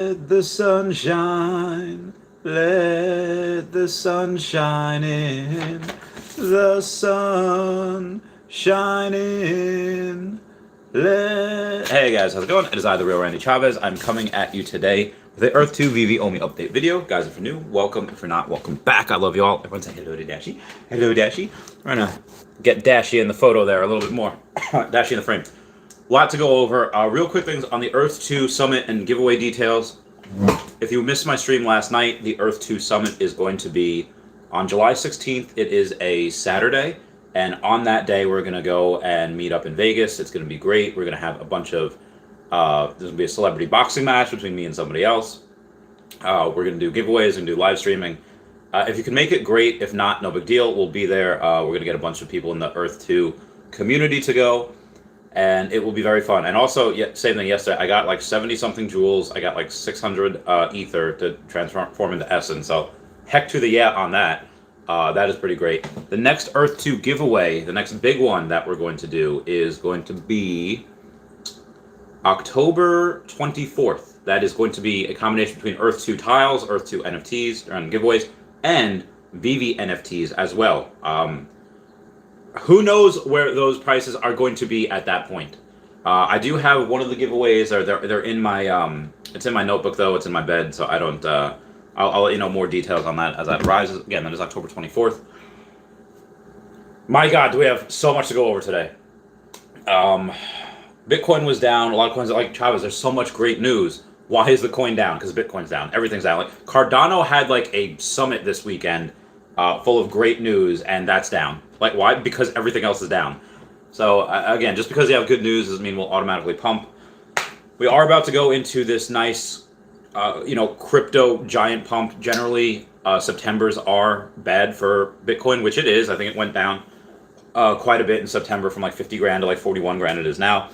Let the sun shine, let the sun shine in, the sun shine in. Hey guys, how's it going? It is I, the real Randy Chavez. I'm coming at you today with the Earth 2 Veve Only update video. Guys, if you're new, welcome. If you're not, welcome back. I love you all. Everyone say hello to Dashy. Hello, Dashy. We're gonna get Dashy in the photo there a little bit more. Dashy in the frame. Lot to go over. Real quick things on the Earth 2 Summit and giveaway details. If you missed my stream last night, the Earth 2 Summit is going to be on July 16th. It is a Saturday, and on that day, we're going to go and meet up in Vegas. It's going to be great. We're going to have a bunch of, there's going to be a celebrity boxing match between me and somebody else. We're going to do giveaways and do live streaming. If you can make it, great. If not, no big deal. We'll be there. We're going to get a bunch of people in the Earth 2 community to go, and it will be very fun. And also, same thing yesterday, I got like 70 something jewels. I got like 600 ether to transform into Essence. So heck to the yeah on that. That is pretty great. The next Earth 2 giveaway, the next big one that we're going to do is going to be October 24th. That is going to be a combination between Earth 2 tiles, Earth 2 NFTs and giveaways, and Veve NFTs as well. Who knows where those prices are going to be at that point? I do have one of the giveaways. They're in my it's in my notebook though. It's in my bed, so I don't. I'll let you know more details on that as that arises. Again, that is October 24th. My God, do we have so much to go over today? Bitcoin was down. A lot of coins, like Chavez. There's so much great news. Why is the coin down? Because Bitcoin's down. Everything's down. Like Cardano had like a summit this weekend, full of great news, and that's down. Like, why? Because everything else is down. So, again, just because you have good news doesn't mean we'll automatically pump. We are about to go into this nice, crypto giant pump. Generally, Septembers are bad for Bitcoin, which it is. I think it went down quite a bit in September from like 50 grand to like 41 grand it is now.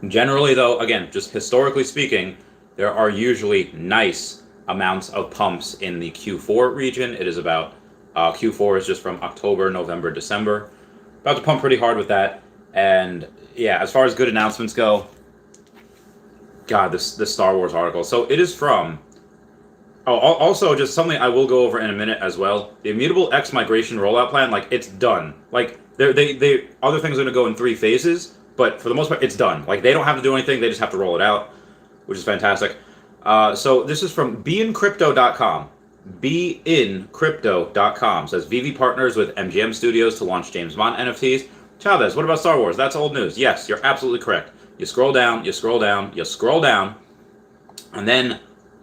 Generally, though, again, just historically speaking, there are usually nice amounts of pumps in the Q4 region. It is about Q4 is just from October, November, December. About to pump pretty hard with that. And yeah, as far as good announcements go, God, this Star Wars article. So it is from. Oh, also just something I will go over in a minute as well. The Immutable X migration rollout plan, like it's done. Like they other things are going to go in 3 phases, but for the most part, it's done. Like they don't have to do anything; they just have to roll it out, which is fantastic. So this is from Beincrypto.com. Beincrypto.com says Veve partners with MGM Studios to launch James Bond NFTs. Chavez, what about Star Wars? That's old news. Yes, you're absolutely correct. You scroll down, you scroll down, you scroll down, and then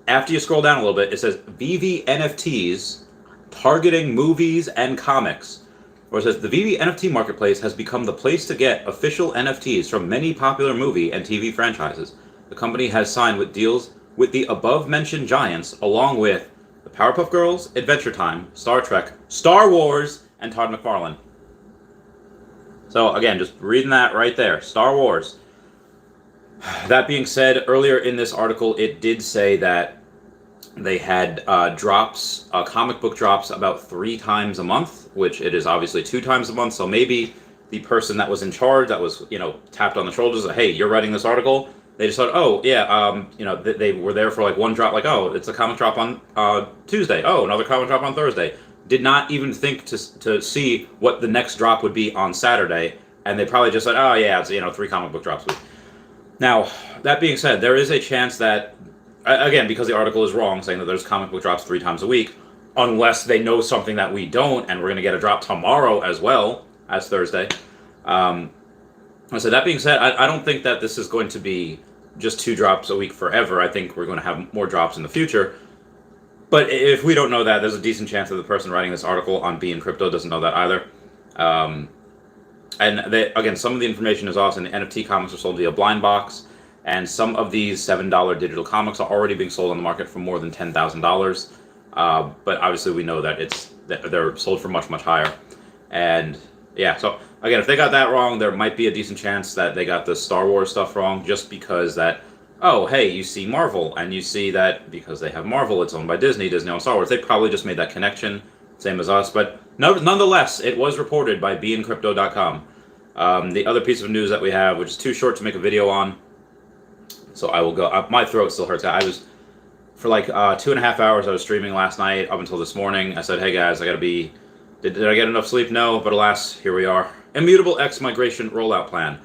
after you scroll down a little bit, it says Veve NFTs targeting movies and comics. Or it says the Veve NFT marketplace has become the place to get official NFTs from many popular movie and TV franchises. The company has signed with deals with the above-mentioned giants, along with the Powerpuff Girls, Adventure Time, Star Trek, Star Wars, and Todd McFarlane. So again, just reading that right there, Star Wars. That being said, earlier in this article, it did say that they had drops, comic book drops, about 3 times a month, which it is obviously 2 times a month. So maybe the person that was in charge, that was tapped on the shoulders, hey, you're writing this article. They just thought, oh, yeah, they were there for like one drop, like, oh, it's a comic drop on Tuesday. Oh, another comic drop on Thursday. Did not even think to see what the next drop would be on Saturday. And they probably just said, oh, yeah, it's, 3 comic book drops a week. Now, that being said, there is a chance that, again, because the article is wrong, saying that there's comic book drops 3 times a week, unless they know something that we don't, and we're going to get a drop tomorrow as well as Thursday. So that being said, I don't think that this is going to be just 2 drops a week forever. I think we're going to have more drops in the future. But if we don't know that, there's a decent chance that the person writing this article on Beincrypto doesn't know that either. And again, some of the information is awesome. The NFT comics are sold via blind box, and some of these $7 digital comics are already being sold on the market for more than $10,000. But obviously, we know that they're sold for much, much higher. And yeah, so again, if they got that wrong, there might be a decent chance that they got the Star Wars stuff wrong, just because that, oh, hey, you see Marvel, and you see that because they have Marvel, it's owned by Disney, Disney owns Star Wars. They probably just made that connection, same as us. But nonetheless, it was reported by Beincrypto.com. The other piece of news that we have, which is too short to make a video on, So I will go. My throat still hurts. I was for like 2.5 hours. I was streaming last night up until this morning. I said, "Hey guys, I gotta be." Did I get enough sleep? No, but alas, here we are. Immutable X migration rollout plan.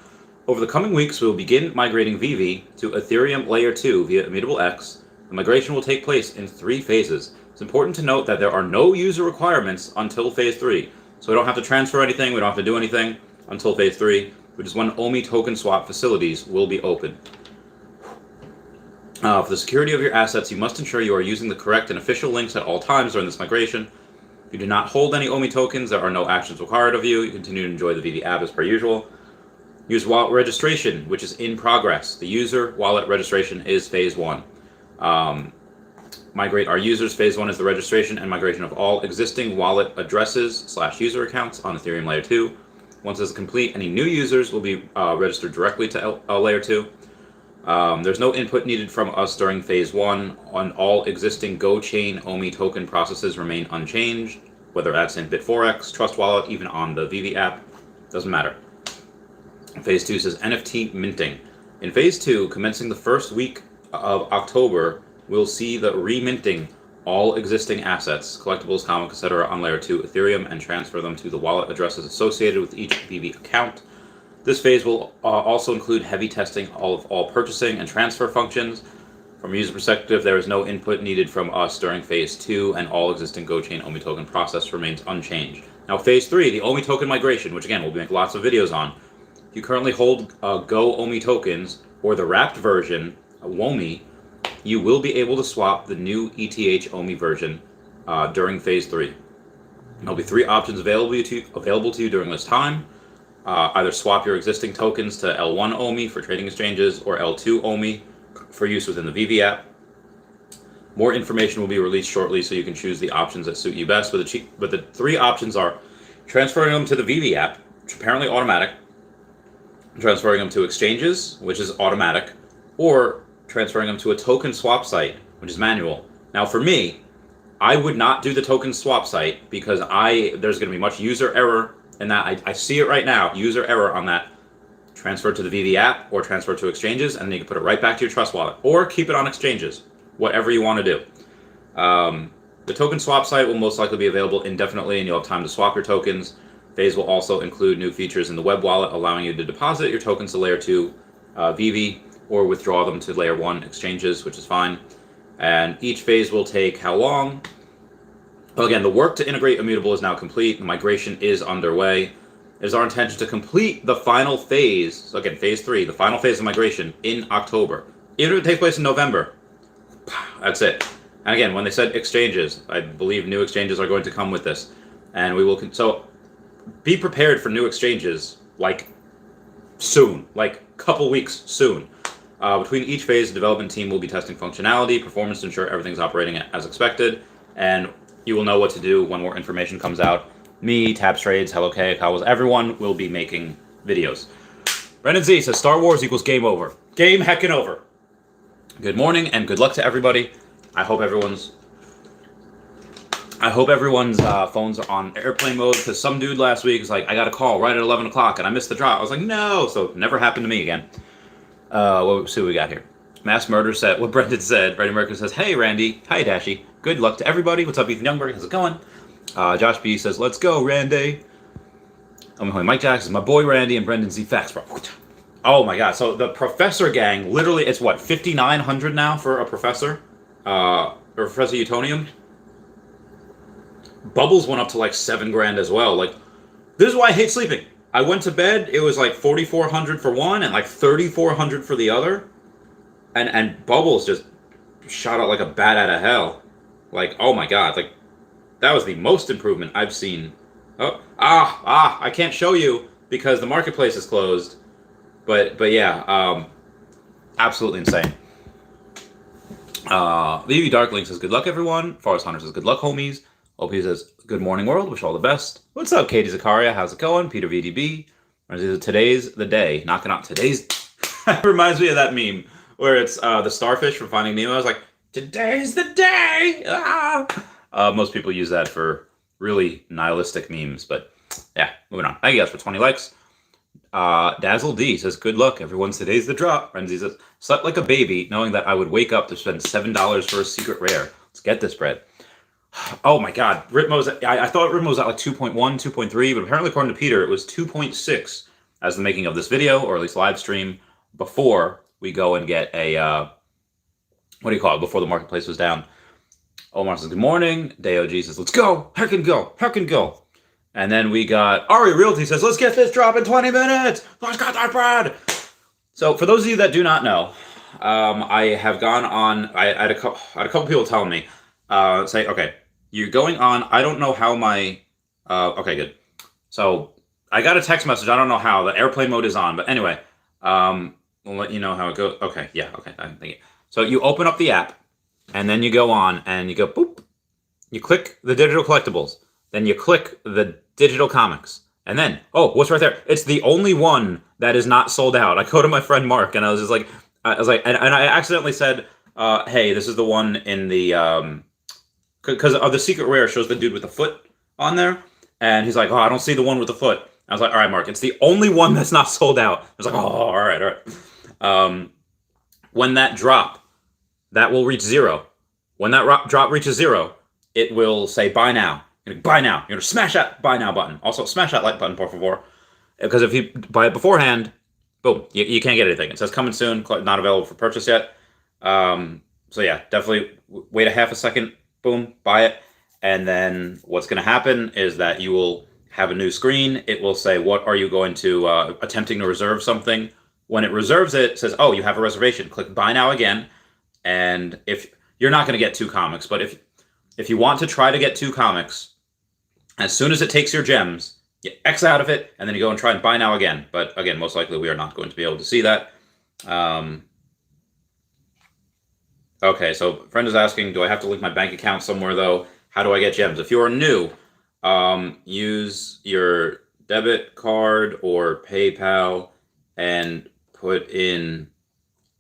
Over the coming weeks, we will begin migrating Veve to Ethereum Layer 2 via Immutable X. The migration will take place in 3 phases. It's important to note that there are no user requirements until Phase 3. So we don't have to transfer anything, we don't have to do anything until Phase 3, which is when OMI token swap facilities will be open. For the security of your assets, you must ensure you are using the correct and official links at all times during this migration. If you do not hold any OMI tokens, there are no actions required of you. You continue to enjoy the Veve app as per usual. Use wallet registration, which is in progress. The user wallet registration is Phase 1. Migrate our users. Phase 1 is the registration and migration of all existing wallet addresses / user accounts on Ethereum Layer 2. Once this is complete, any new users will be registered directly to Layer 2. There's no input needed from us during Phase 1. On all existing GoChain OMI token processes remain unchanged, whether that's in Bit4x, Trust Wallet, even on the Veve app, doesn't matter. Phase 2 says NFT minting. In Phase 2, commencing the first week of October, we'll see the reminting all existing assets, collectibles, comics, etc. on Layer 2 Ethereum and transfer them to the wallet addresses associated with each Veve account. This phase will also include heavy testing of all purchasing and transfer functions. From a user perspective, there is no input needed from us during Phase 2, and all existing GoChain OMI token process remains unchanged. Now, Phase 3, the OMI token migration, which again, we'll make lots of videos on. If you currently hold Go OMI tokens, or the wrapped version, WOMI, you will be able to swap the new ETH OMI version during Phase 3. There'll be 3 options available to you during this time. Either swap your existing tokens to L1 OMI for trading exchanges, or L2 OMI for use within the Veve app. More information will be released shortly, so you can choose the options that suit you best. But the 3 options are transferring them to the Veve app, which is apparently automatic, transferring them to exchanges, which is automatic, or transferring them to a token swap site, which is manual. Now, for me, I would not do the token swap site because there's going to be much user error in that. I see it right now, user error on that. Transfer to the Veve app or transfer to exchanges, and then you can put it right back to your Trust Wallet, or keep it on exchanges, whatever you want to do. The token swap site will most likely be available indefinitely, and you'll have time to swap your tokens. Phase will also include new features in the web wallet, allowing you to deposit your tokens to Layer 2 Veve or withdraw them to Layer 1 exchanges, which is fine. And each phase will take how long? Well, again, the work to integrate Immutable is now complete. The migration is underway. It is our intention to complete the final phase, so again, Phase 3, the final phase of migration in October. Even if it takes place in November, that's it. And again, when they said exchanges, I believe new exchanges are going to come with this. And we will, so be prepared for new exchanges, like soon, like a couple weeks soon. Between each phase, the development team will be testing functionality, performance to ensure everything's operating as expected, and you will know what to do when more information comes out. Me, Tabs Trades, Hello K, Cowles, everyone will be making videos. Brendan Z says Star Wars equals game over. Game heckin' over. Good morning and good luck to everybody. I hope everyone's phones are on airplane mode, because some dude last week was like, I got a call right at 11 o'clock and I missed the drop. I was like, no, so it never happened to me again. Let's see what we got here. Mass Murder said, what Brendan said. Freddie Mercury says, hey Randy, hi Dashy. Good luck to everybody. What's up, Ethan Youngberg? How's it going? Josh B says, let's go, Randy. Mike Jackson, my boy Randy, and Brendan Z Facts, bro. Oh my god, so the Professor Gang, literally, it's what, 5,900 now for a Professor? Or Professor Utonium? Bubbles went up to like 7 grand as well. Like, this is why I hate sleeping. I went to bed, it was like 4,400 for one and like 3,400 for the other. And Bubbles just shot out like a bat out of hell. Like, oh my god, like, that was the most improvement I've seen. I can't show you because the marketplace is closed. But yeah, absolutely insane. Veve Darkling says, good luck, everyone. Forest Hunter says, good luck, homies. OP says, good morning, world. Wish all the best. What's up, Katie Zakaria? How's it going? Peter VDB. Today's the day. Knocking out today's. Reminds me of that meme where it's the starfish from Finding Nemo. I was like, today's the day. Most people use that for really nihilistic memes. But yeah, moving on. Thank you guys for 20 likes. Dazzle D says, good luck, everyone. Today's the drop. Renzi says, slept like a baby, knowing that I would wake up to spend $7 for a secret rare. Let's get this bread. Oh my God, Ritmo's. I thought Ritmo was at like 2.1, 2.3, but apparently according to Peter, it was 2.6 as the making of this video, or at least live stream, before we go and get a, what do you call it, before the marketplace was down. Omar says, good morning. Deo G says, let's go. Heck and go. Heck and go. And then we got Ari Realty says, let's get this drop in 20 minutes. Let's get that bread. So for those of you that do not know, I have gone on, I had a couple people telling me, say, okay, you're going on, I don't know how my, okay, good. So I got a text message, I don't know how, the airplane mode is on, but anyway, we'll let you know how it goes. Okay, yeah, okay, I'm thinking. So you open up the app, and then you go on, and you go, boop, you click the digital collectibles, then you click the digital comics, and then, oh, what's right there? It's the only one that is not sold out. I go to my friend Mark, and I was just like, and I accidentally said, hey, this is the one in the, because the secret rare shows the dude with the foot on there, and he's like, oh, I don't see the one with the foot. I was like, all right, Mark, it's the only one that's not sold out. I was like, oh, all right. When that drop, that will reach 0. When that drop reaches 0, it will say buy now. You're gonna buy now. You're gonna smash that buy now button. Also, smash that like button, por favor. Because if you buy it beforehand, boom, you can't get anything. It says coming soon, not available for purchase yet. So yeah, definitely wait a half a second. Boom, buy it. And then what's going to happen is that you will have a new screen. It will say, what are you going to, attempting to reserve something. When it reserves it, it says, oh, you have a reservation. Click buy now again. And if you're not going to get 2 comics, but if you want to try to get 2 comics, as soon as it takes your gems, you X out of it, and then you go and try and buy now again. But again, most likely we are not going to be able to see that. Okay, so a friend is asking, do I have to link my bank account somewhere, though? How do I get gems? If you are new, use your debit card or PayPal and put in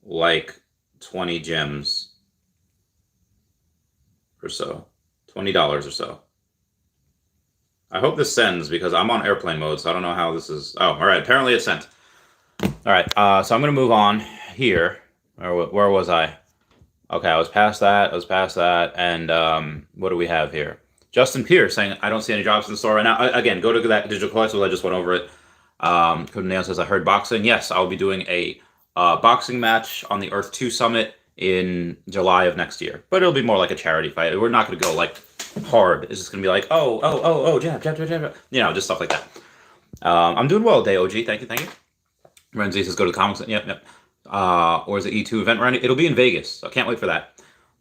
like 20 gems or so. $20 or so. I hope this sends because I'm on airplane mode, so I don't know how this is. Oh, all right. Apparently it sent. All right. So I'm going to move on here. Where was I? Okay, I was past that. And what do we have here? Justin Pierce saying, I don't see any drops in the store right now. Again, go to that digital collectible. I just went over it. Code Nail says, I heard boxing. Yes, I'll be doing a boxing match on the Earth 2 Summit in July of next year. But it'll be more like a charity fight. We're not going to go like hard. It's just going to be like, jab. You know, just stuff like that. I'm doing well, Day OG. Thank you. Renzi says, go to the comics. Yep. Or is it E2 event, Randy? It'll be in Vegas, so I can't wait for that.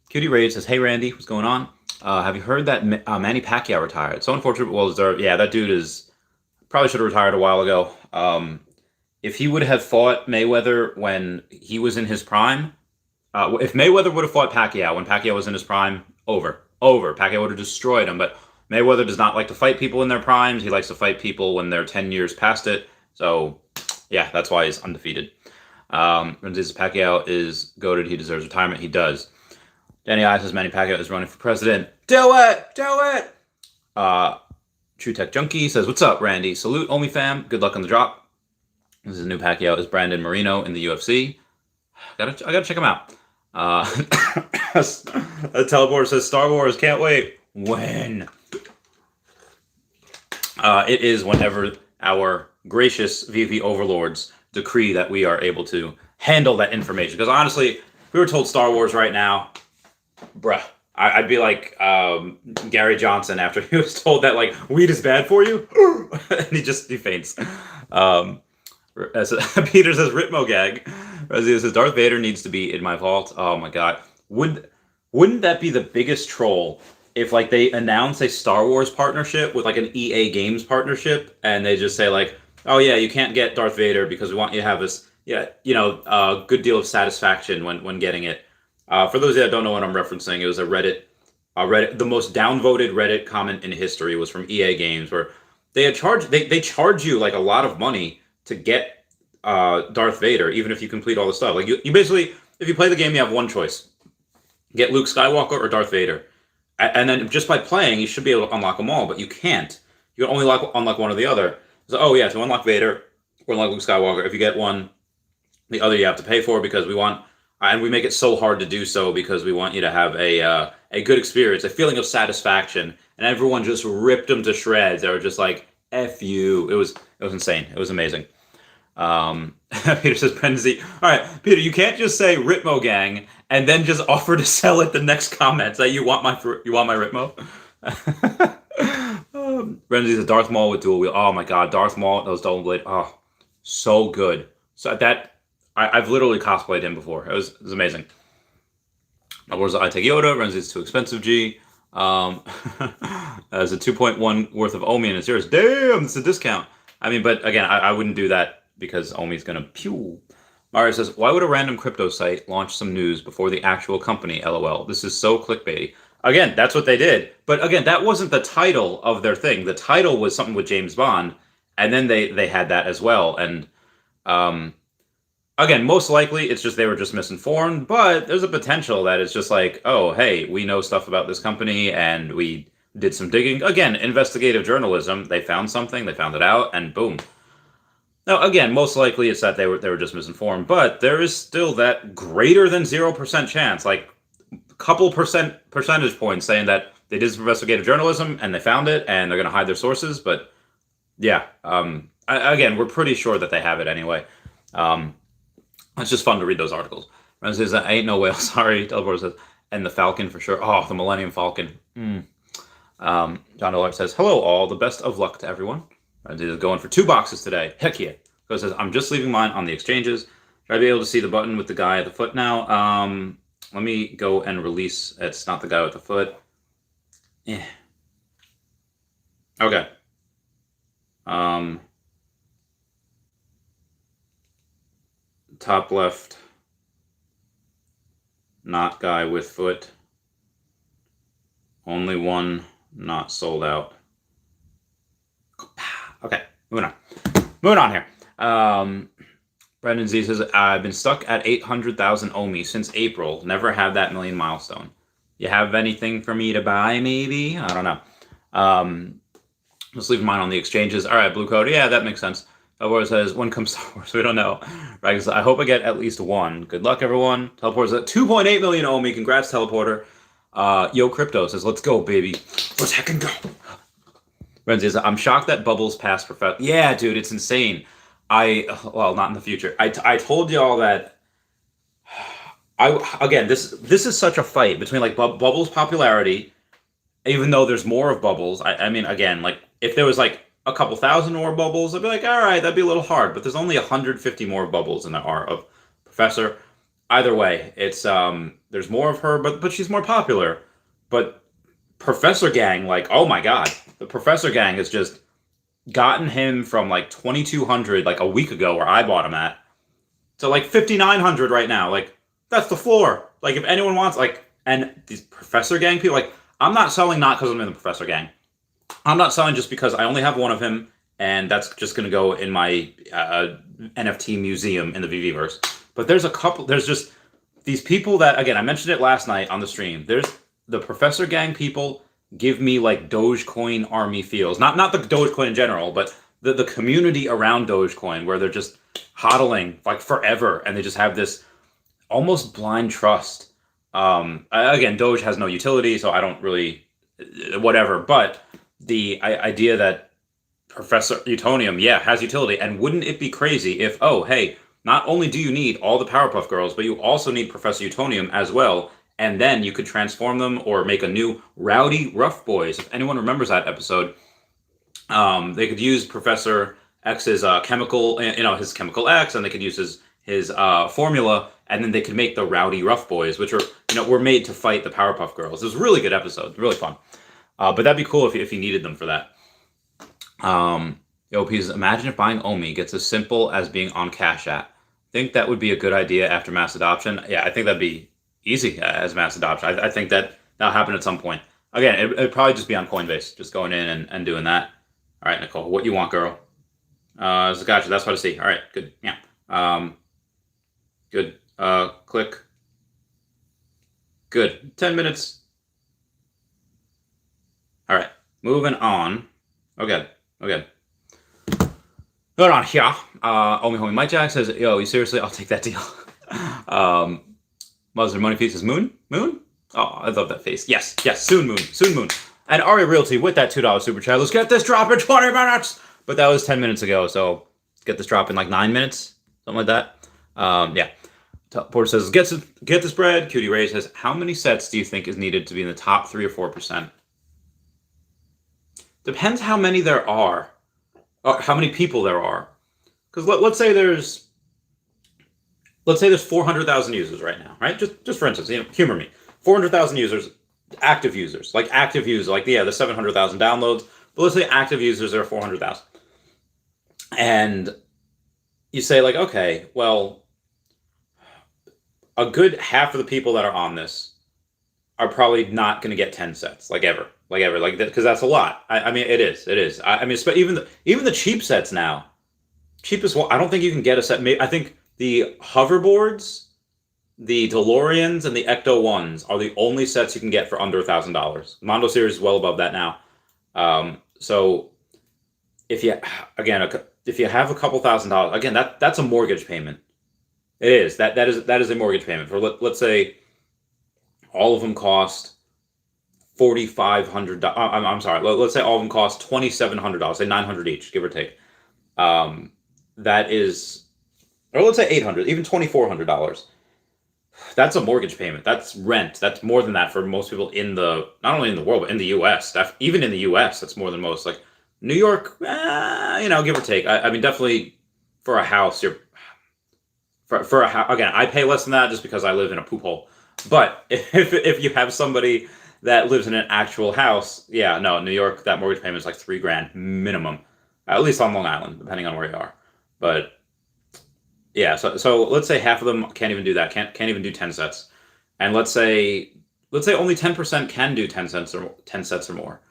Cutie Raid says, hey, Randy, what's going on? Have you heard that Manny Pacquiao retired? So unfortunate. Well, yeah, that dude is probably should have retired a while ago. If he would have fought Mayweather when he was in his prime, if Mayweather would have fought Pacquiao when Pacquiao was in his prime, over. Pacquiao would have destroyed him, but Mayweather does not like to fight people in their primes. He likes to fight people when they're 10 years past it. So, yeah, that's why he's undefeated. Pacquiao is goated. He deserves retirement. He does. Danny I says Manny Pacquiao is running for president. Do it! True Tech Junkie says, what's up, Randy? Salute, Omi fam. Good luck on the drop. This is new Pacquiao is Brandon Moreno in the UFC. I gotta check him out. Teleport says Star Wars. Can't wait. When? It is whenever our gracious VV overlords decree that we are able to handle that information. Because honestly, if we were told Star Wars right now, bruh, I'd be like Gary Johnson after he was told that like weed is bad for you, and he faints. As Peter says, Ritmo gag. Razia says Darth Vader needs to be in my vault. Oh my god, wouldn't that be the biggest troll if like they announce a Star Wars partnership with like an EA Games partnership, and they just say like, oh yeah, you can't get Darth Vader because we want you to have this, good deal of satisfaction when getting it. For those that don't know what I'm referencing, it was a Reddit, the most downvoted Reddit comment in history was from EA Games, where they charge you like a lot of money to get Darth Vader, even if you complete all the stuff. Like you basically, if you play the game, you have one choice: get Luke Skywalker or Darth Vader, and then just by playing, you should be able to unlock them all. But you can't. You can only unlock one or the other. So, oh yeah, to unlock Vader, Or like Luke Skywalker, if you get one, the other you have to pay for because we want, and we make it so hard to do so because we want you to have a good experience, a feeling of satisfaction. And everyone just ripped them to shreds. They were just like, "F you." It was insane. It was amazing. Peter says, "Penzi." All right, Peter, you can't just say Ritmo Gang and then just offer to sell it the next comment that you want my Ritmo. Renzi's a Darth Maul with dual wheel. Oh my god, Darth Maul, those double blade. Oh, so good. So I've literally cosplayed him before. It was amazing. Where's I take Yoda? Renzi's too expensive. G. As a 2.1 worth of Omi and it's yours. Damn, it's a discount. I mean, but again, I wouldn't do that because Omi's gonna pew. Mario says, why would a random crypto site launch some news before the actual company? LOL. This is so clickbaity. Again, that's what they did. But again, that wasn't the title of their thing. The title was something with James Bond, and then they had that as well. And again, most likely it's just they were just misinformed, but there's a potential that it's just like, oh, hey, we know stuff about this company and we did some digging. Again, investigative journalism. They found something, they found it out, and boom. Now, again, most likely it's that they were just misinformed, but there is still that greater than 0% chance, like a couple percentage points saying that they did some investigative journalism and they found it and they're going to hide their sources. But yeah, again, we're pretty sure that they have it anyway. It's just fun to read those articles. Ren says, I ain't no whale, sorry. Teleport says, and the Falcon for sure. Oh, the Millennium Falcon. John Dollar says, hello all, the best of luck to everyone. Ren is going for 2 boxes today. Heck yeah. Goes says, I'm just leaving mine on the exchanges. Should I be able to see the button with the guy at the foot now? Let me go and release. It's not the guy with the foot. Yeah. Okay. Top left. Not guy with foot. Only one not sold out. Okay, moving on here. Brendan Z says, I've been stuck at 800,000 Omi since April. Never had that million milestone. You have anything for me to buy, maybe? I don't know. Just leave mine on the exchanges. All right, Blue Code. Yeah, that makes sense. Teleport says, when comes Star Wars? We don't know. Rag says, I hope I get at least one. Good luck, everyone. Teleport says, 2.8 million Omi. Congrats, Teleporter. Yo Crypto says, let's go, baby. Let's heckin' go. Renzi says, I'm shocked that Bubbles passed Professor. Yeah, dude, it's insane. Well, not in the future. I told y'all that. Again, this is such a fight between like Bubbles' popularity, even though there's more of Bubbles. I mean, again, like if there was like a couple thousand more Bubbles, I'd be like, all right, that'd be a little hard. But there's only 150 more Bubbles than there are of Professor. Either way, it's there's more of her, but she's more popular. But Professor Gang, like, oh my god, the Professor Gang has just gotten him from like 2,200 like a week ago where I bought him at to like 5,900 right now. Like that's the floor. Like if anyone wants like, and these Professor Gang people, like I'm not selling not because I'm in the Professor Gang. I'm not selling just because I only have one of him, and that's just going to go in my NFT museum in the VVverse. But there's just these people that, again, I mentioned it last night on the stream. There's the Professor Gang people give me like Dogecoin army feels. Not the Dogecoin in general, but the community around Dogecoin where they're just hodling like forever, and they just have this almost blind trust. Again, Doge has no utility, so I don't really whatever. But the idea that Professor Utonium, yeah, has utility, and wouldn't it be crazy if, oh, hey, not only do you need all the Powerpuff Girls, but you also need Professor Utonium as well, and then you could transform them or make a new Rowdy Rough Boys. If anyone remembers that episode, they could use Professor X's chemical, his chemical X, and they could use his formula, and then they could make the Rowdy Rough Boys, which were made to fight the Powerpuff Girls. It was a really good episode, really fun. But that'd be cool if you needed them for that. OPs, imagine if buying Omi gets as simple as being on Cash App. Think that would be a good idea after mass adoption? Yeah, I think that'd be easy as mass adoption. I think that'll happen at some point. Again, it'd probably just be on Coinbase, just going in and doing that. All right, Nicole, what you want, girl? Gotcha, that's what I see. All right, good. Yeah. Good. Click. Good. 10 minutes. All right, moving on. Okay. Hold on, yeah. Omi Homie Mike Jack says, yo, you seriously? I'll take that deal. Mother Money Feast says, Moon? Moon? Oh, I love that face. Yes, soon Moon. Soon Moon. And Ari Realty with that $2 super chat. Let's get this drop in 20 minutes. But that was 10 minutes ago, so get this drop in like 9 minutes. Something like that. Yeah. Porter says, get the spread. Cutie Ray says, how many sets do you think is needed to be in the top 3 or 4%? Depends how many there are. Or how many people there are. Because let's say there's 400,000 users right now, right? Just for instance, humor me. 400,000 users, active users. Like the 700,000 downloads. But let's say active users are 400,000. And you say like, okay, well, a good half of the people that are on this are probably not going to get 10 sets, like ever, like that, because that's a lot. I mean, it is. I mean, even the cheap sets now, cheapest one, I don't think you can get a set. I think the hoverboards, the DeLoreans, and the Ecto ones are the only sets you can get for under $1,000. Mondo Series is well above that now. So if you have a couple $1,000, again, that's a mortgage payment. It is. That is a mortgage payment for let's say all of them cost $4,500. I'm sorry. Let's say all of them cost $2,700. Say $900 each, give or take. That is, or let's say $800, even $2,400. That's a mortgage payment. That's rent. That's more than that for most people not only in the world but in the U.S. Even in the U.S. that's more than most. Like New York, give or take. I mean, definitely for a house, for a house. Again, I pay less than that just because I live in a poop hole. But if you have somebody that lives in an actual house, New York, that mortgage payment is like $3,000 minimum, at least on Long Island, depending on where you are. But yeah, so let's say half of them can't even do that, can't even do 10 sets, and let's say only 10% can do 10 sets or more.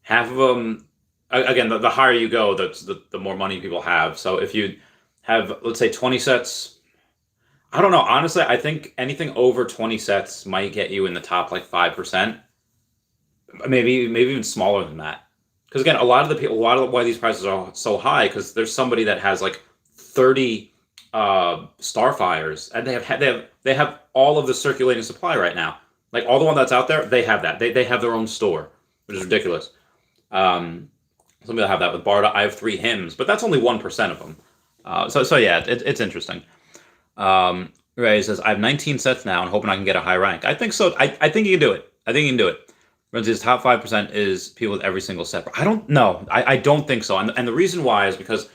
Half of them, again, the higher you go, the more money people have. So if you have, let's say, 20 sets, I don't know. Honestly, I think anything over 20 sets might get you in the top like 5%, maybe even smaller than that. Because again, a lot of why these prices are so high, because there's somebody that has like 30 Starfires, and they have all of the circulating supply right now. Like all the one that's out there, they have that. They have their own store, which is ridiculous. Some people have that with Barda. I have 3 hymns, but that's only 1% of them. So yeah, it's interesting. Ray says, I have 19 sets now and hoping I can get a high rank. I think so. I think you can do it. I think you can do it. Renzi's top 5% is people with every single set. I don't know. I don't think so. And the reason why is because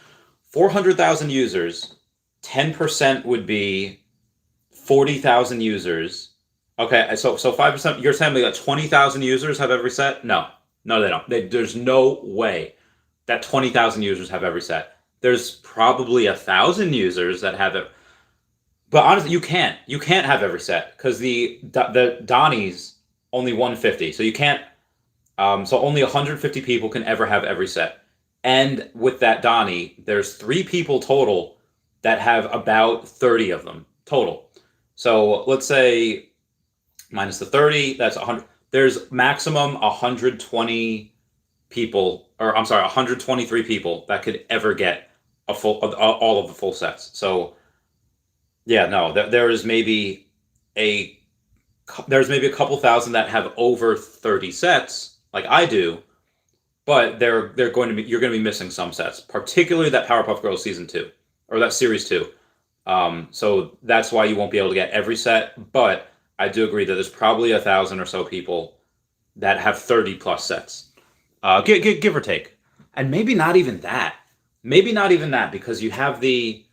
400,000 users, 10% would be 40,000 users. Okay, so 5%, you're telling me that 20,000 users have every set? No, they don't. There's no way that 20,000 users have every set. There's probably 1,000 users that have it. But honestly, you can't have every set because the Donnie's only 150. So you can't, so only 150 people can ever have every set. And with that Donnie, there's 3 people total that have about 30 of them total. So let's say minus the 30, that's 100. There's maximum 120 people, or I'm sorry, 123 people that could ever get all of the full sets. So yeah, no, there's maybe a couple thousand that have over 30 sets, like I do, but you're going to be missing some sets, particularly that Powerpuff Girls season 2 or that series 2. So that's why you won't be able to get every set. But I do agree that there's probably 1,000 or so people that have 30 plus sets, give or take, and maybe not even that. Maybe not even that, because you have the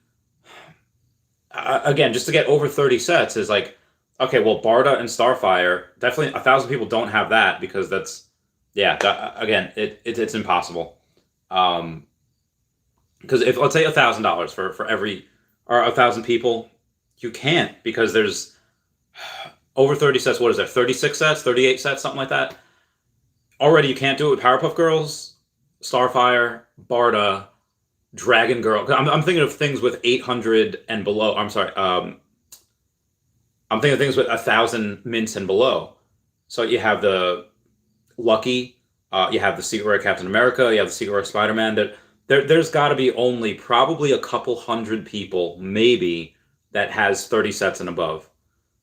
again, just to get over 30 sets is like, okay, well, Barda and Starfire, definitely 1,000 people don't have that because that's, again, it's impossible. Because if, let's say $1,000 for every, or 1,000 people, you can't, because there's over 30 sets. What is there? 36 sets, 38 sets, something like that. Already you can't do it with Powerpuff Girls, Starfire, Barda, Dragon Girl. I'm thinking of things with 800 and below. I'm sorry. I'm thinking of things with 1,000 mints and below. So you have the Lucky, you have the Secret Rare Captain America, you have the Secret Rare Spider-Man. there's got to be only probably a couple hundred people, maybe, that has 30 sets and above.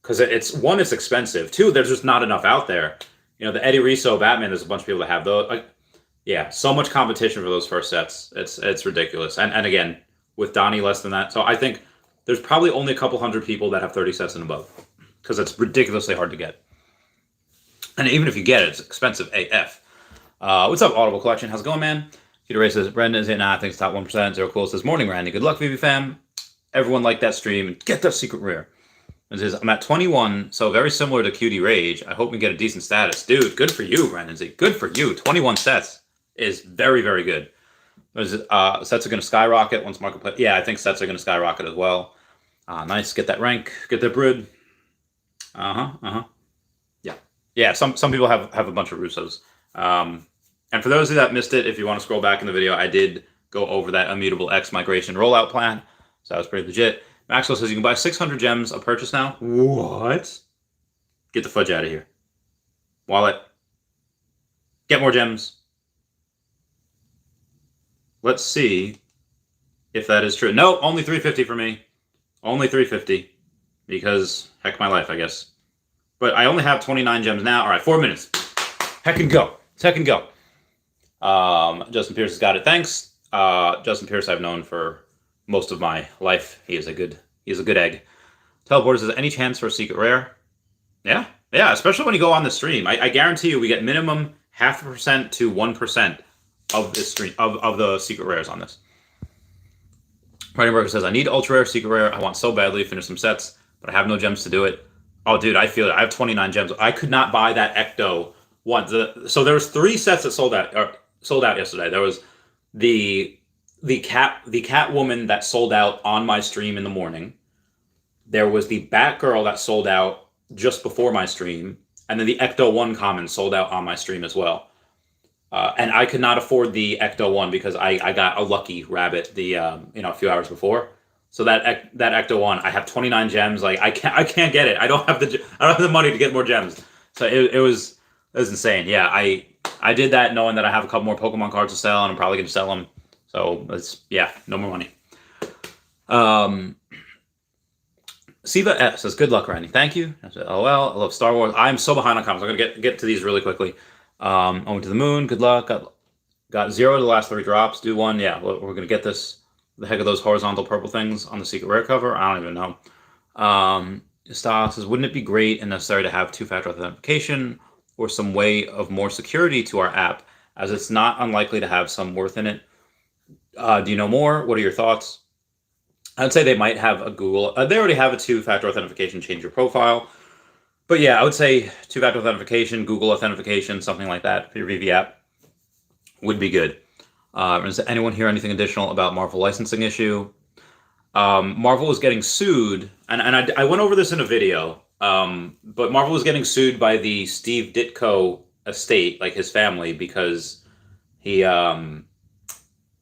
Because it's one, it's expensive. Two, there's just not enough out there. You know, the Eddie Riso Batman, there's a bunch of people that have those. Like, yeah, so much competition for those first sets. It's ridiculous. And again, with Donnie less than that. So I think there's probably only a couple hundred people that have 30 sets and above. Because it's ridiculously hard to get. And even if you get it, it's expensive AF. What's up, Audible Collection? How's it going, man? Peter Ray says, Brendan is in, I think it's top 1%. Zero Cool says, morning, Randy. Good luck, VV fam. Everyone like that stream. And get that secret rare. It says, I'm at 21, so very similar to QD Rage. I hope we get a decent status. Dude, good for you, Brendan Z. Good for you. 21 sets is very, very good. Sets are going to skyrocket once Marketplace. Yeah, I think sets are going to skyrocket as well. Nice. Get that rank. Get that brood. Yeah. Yeah, some people have a bunch of Russos. And for those of you that missed it, if you want to scroll back in the video, I did go over that Immutable X migration rollout plan. So that was pretty legit. Maxwell says you can buy 600 gems a purchase now. What? Get the fudge out of here. Wallet. Get more gems. Let's see if that is true. No, only 350 for me. Only 350. Because heck my life, I guess. But I only have 29 gems now. All right, 4 minutes. Heck and go. Heck and go. Justin Pierce has got it. Thanks. Justin Pierce I've known for most of my life. He is a good egg. Teleporter says, any chance for a secret rare? Yeah, especially when you go on the stream. I guarantee you we get minimum 0.5% to 1% of this stream of the secret rares on this. Writing Burger says, I need ultra rare, secret rare. I want so badly to finish some sets, but I have no gems to do it. Oh, dude, I feel it. I have 29 gems. I could not buy that Ecto one. So there was 3 sets that sold out yesterday. There was the Catwoman that sold out on my stream in the morning. There was the Batgirl that sold out just before my stream, and then the Ecto 1 common sold out on my stream as well. And I could not afford the Ecto 1 because I got a lucky rabbit a few hours before. So that Ecto 1, I have 29 gems. Like I can't get it. I don't have the money to get more gems. So it was insane. Yeah, I did that knowing that I have a couple more Pokemon cards to sell, and I'm probably going to sell them. So no more money. Siva S says, good luck, Randy. Thank you. I said, LOL. I love Star Wars. I'm so behind on comments. I'm going to get to these really quickly. I went to the moon. Good luck. Got 0 to the last 3 drops. Do 1. Yeah, we're going to get this. The heck of those horizontal purple things on the secret rare cover? I don't even know. Star says, wouldn't it be great and necessary to have 2-factor authentication or some way of more security to our app, as it's not unlikely to have some worth in it? Do you know more? What are your thoughts? I'd say they might have a Google. They already have a 2-factor authentication, change your profile. But yeah, I would say 2-factor authentication, Google authentication, something like that for your VV app would be good. Does anyone hear anything additional about Marvel licensing issue? Marvel is getting sued, and I went over this in a video, but Marvel is getting sued by the Steve Ditko estate, like his family, because he...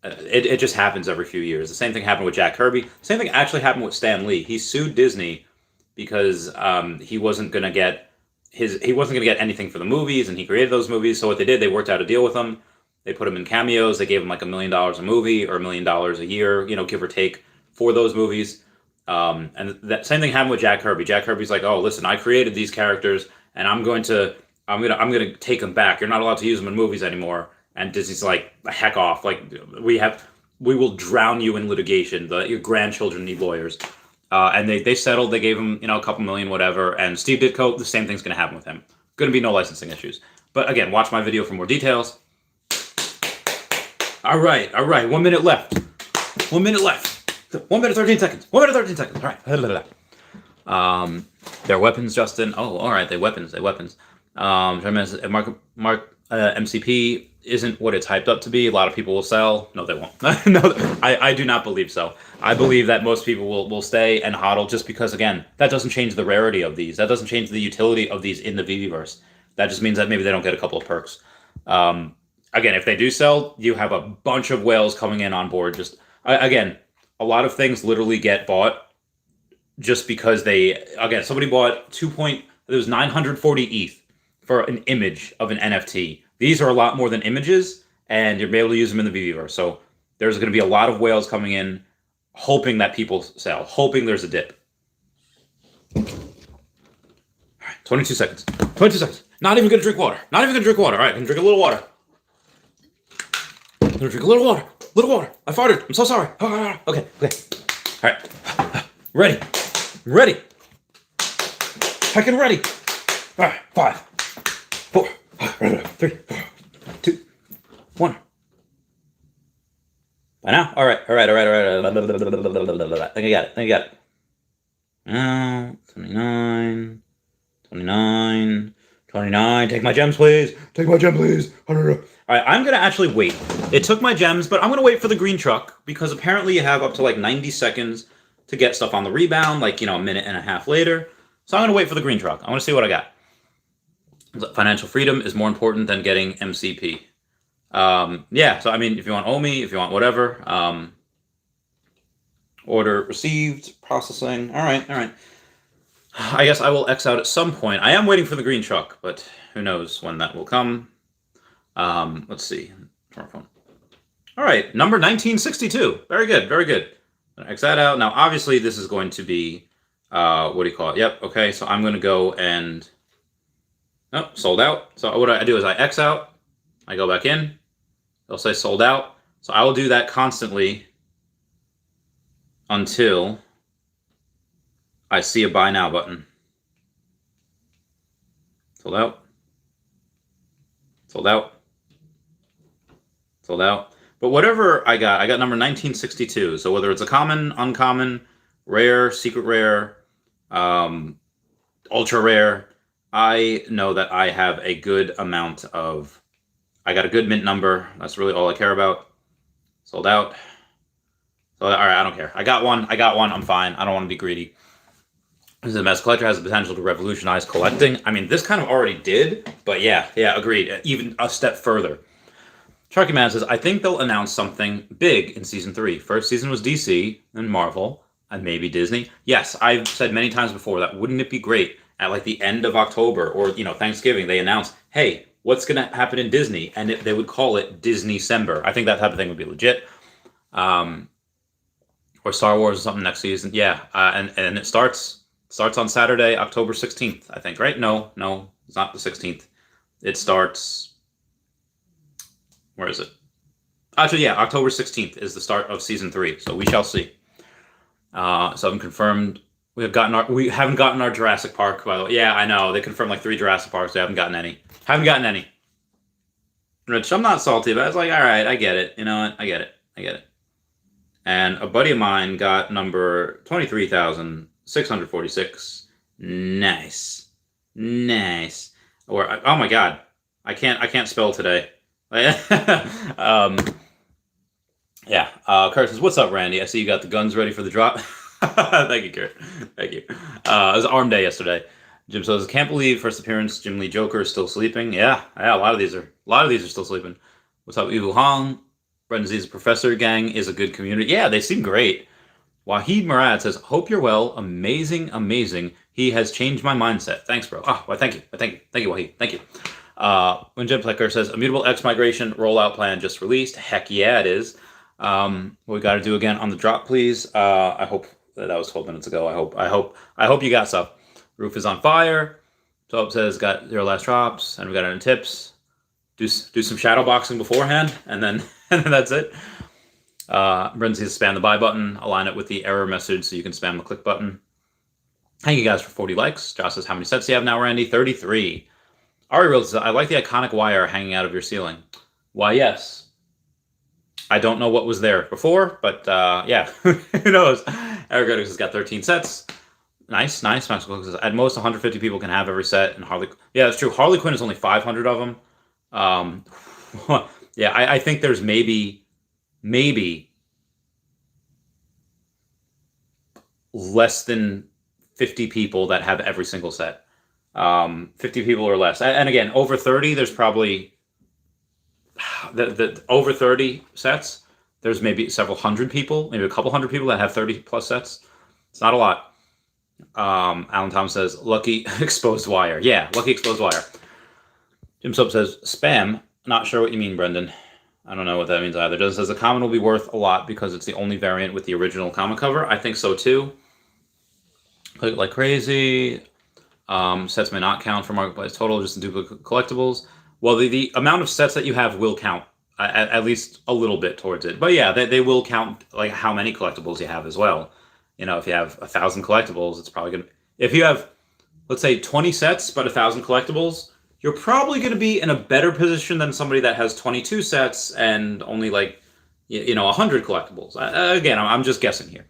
It just happens every few years. The same thing happened with Jack Kirby. The same thing actually happened with Stan Lee. He sued Disney because he wasn't going to get anything for the movies, and he created those movies. So what they did, they worked out a deal with him. They put him in cameos. They gave him like $1 million a movie or $1 million a year, give or take, for those movies. And that same thing happened with Jack Kirby. Jack Kirby's like, oh, listen, I created these characters, and I'm going to take them back. You're not allowed to use them in movies anymore. And Disney's like, heck off. Like, we will drown you in litigation. Your grandchildren need lawyers. And they settled. They gave him, a couple million, whatever. And Steve Ditko, the same thing's going to happen with him. Going to be no licensing issues. But again, watch my video for more details. All right. 1 minute left. 1 minute left. 1 minute, 13 seconds. 1 minute, 13 seconds. All right. Their weapons, Justin. Oh, all right. They weapons. Mark MCP isn't what it's hyped up to be. A lot of people will sell. No, they won't. No, I do not believe so. I believe that most people will stay and hodl just because, again, that doesn't change the rarity of these. That doesn't change the utility of these in the VVverse. That just means that maybe they don't get a couple of perks. Again, if they do sell, you have a bunch of whales coming in on board. Just again, a lot of things literally get bought just because somebody bought there was 940 ETH for an image of an NFT. These are a lot more than images, and you're able to use them in the VVverse. So there's going to be a lot of whales coming in, hoping that people sell, hoping there's a dip. All right, 22 seconds. 22 seconds. Not even going to drink water. Not even going to drink water. All right, I'm going to drink a little water. I'm going to drink a little water. Little water. I farted. I'm so sorry. Okay. All right. Ready. Fucking ready. All right. 5, 4, 3, 2, 1. By now? All right. I think I got it. 29. Take my gems, please. All right, I'm going to actually wait. It took my gems, but I'm going to wait for the green truck because apparently you have up to like 90 seconds to get stuff on the rebound, like, a minute and a half later. So I'm going to wait for the green truck. I want to see what I got. Financial freedom is more important than getting MCP. Yeah, so I mean, if you want OMI, if you want whatever, order received, processing. All right. I guess I will X out at some point. I am waiting for the green truck, but who knows when that will come. Let's see. Smartphone. All right, number 1962. Very good. X that out. Now, obviously, this is going to be, what do you call it? Yep, okay, so I'm going to go and, sold out. So what I do is I X out, I go back in, it'll say sold out. So I will do that constantly until I see a buy now button. Sold out. But whatever I got number 1962. So whether it's a common, uncommon, rare, secret rare, ultra rare, I know that I have a good amount of, I got a good mint number. That's really all I care about. Sold out. So, all right, I don't care. I got one. I'm fine. I don't want to be greedy. The mass collector has the potential to revolutionize collecting. I mean, this kind of already did, but yeah, agreed. Even a step further. Trucky Man says, I think they'll announce something big in season 3. First season was DC and Marvel and maybe Disney. Yes, I've said many times before that wouldn't it be great at like the end of October or, Thanksgiving, they announce, hey, what's going to happen in Disney? And they would call it Disney-cember. I think that type of thing would be legit. Or Star Wars or something next season. Yeah, and it starts on Saturday, October 16th, I think, right? No, it's not the 16th. It starts... Where is it? Actually, yeah, October 16th is the start of season 3, so we shall see. So I'm confirmed. We haven't gotten our Jurassic Park, by the way. Yeah, I know. They confirmed like 3 Jurassic Parks. We haven't gotten any. Which I'm not salty about. It's like, all right, I get it. You know what? I get it. And a buddy of mine got number 23,646. Nice. Or oh my god, I can't spell today. Yeah. Kurt says, "What's up, Randy? I see you got the guns ready for the drop." Thank you, Kurt. Thank you. It was arm day yesterday. Jim says, "Can't believe first appearance. Jim Lee Joker is still sleeping." Yeah. A lot of these are still sleeping. What's up, Evu Hong? Brendan Z's Professor Gang is a good community. Yeah, they seem great. Wahid Murad says, "Hope you're well. Amazing. He has changed my mindset." Thanks, bro. Oh, well, thank you, Wahid. Thank you. When Jim Plecker says, "Immutable X migration rollout plan just released." Heck yeah, it is. What we got to do again on the drop, please. I hope that was 12 minutes ago. I hope you got stuff. Roof is on fire. So it says got 0 last drops, and we got any tips. Do some shadow boxing beforehand, and then that's it. Brendan says, spam the buy button. Align it with the error message so you can spam the click button. Thank you guys for 40 likes. Josh says, how many sets do you have now, Randy? 33. Ari Real says, I like the iconic wire hanging out of your ceiling. Why, yes. I don't know what was there before, but yeah, who knows? Eric Goodix has got 13 sets. Nice. Maxwell says, at most 150 people can have every set. And yeah, that's true. Harley Quinn is only 500 of them. Yeah, I think there's maybe less than 50 people that have every single set. 50 people or less. And again, over 30, there's probably the over 30 sets. There's maybe several hundred people, maybe a couple hundred people that have 30 plus sets. It's not a lot. Alan Tom says, lucky exposed wire. Yeah, lucky exposed wire. Jim Soap says, spam. Not sure what you mean, Brendan. I don't know what that means either. Does says the common will be worth a lot because it's the only variant with the original common cover. I think so too. Click like crazy. Sets may not count for marketplace total, just in duplicate collectibles. Well, the amount of sets that you have will count at least a little bit towards it. But yeah, they will count like how many collectibles you have as well. You know, if you have 1,000 collectibles, it's probably gonna. If you have, let's say, 20 sets but 1,000 collectibles, you're probably going to be in a better position than somebody that has 22 sets and only like 100 collectibles. Again, I'm just guessing here.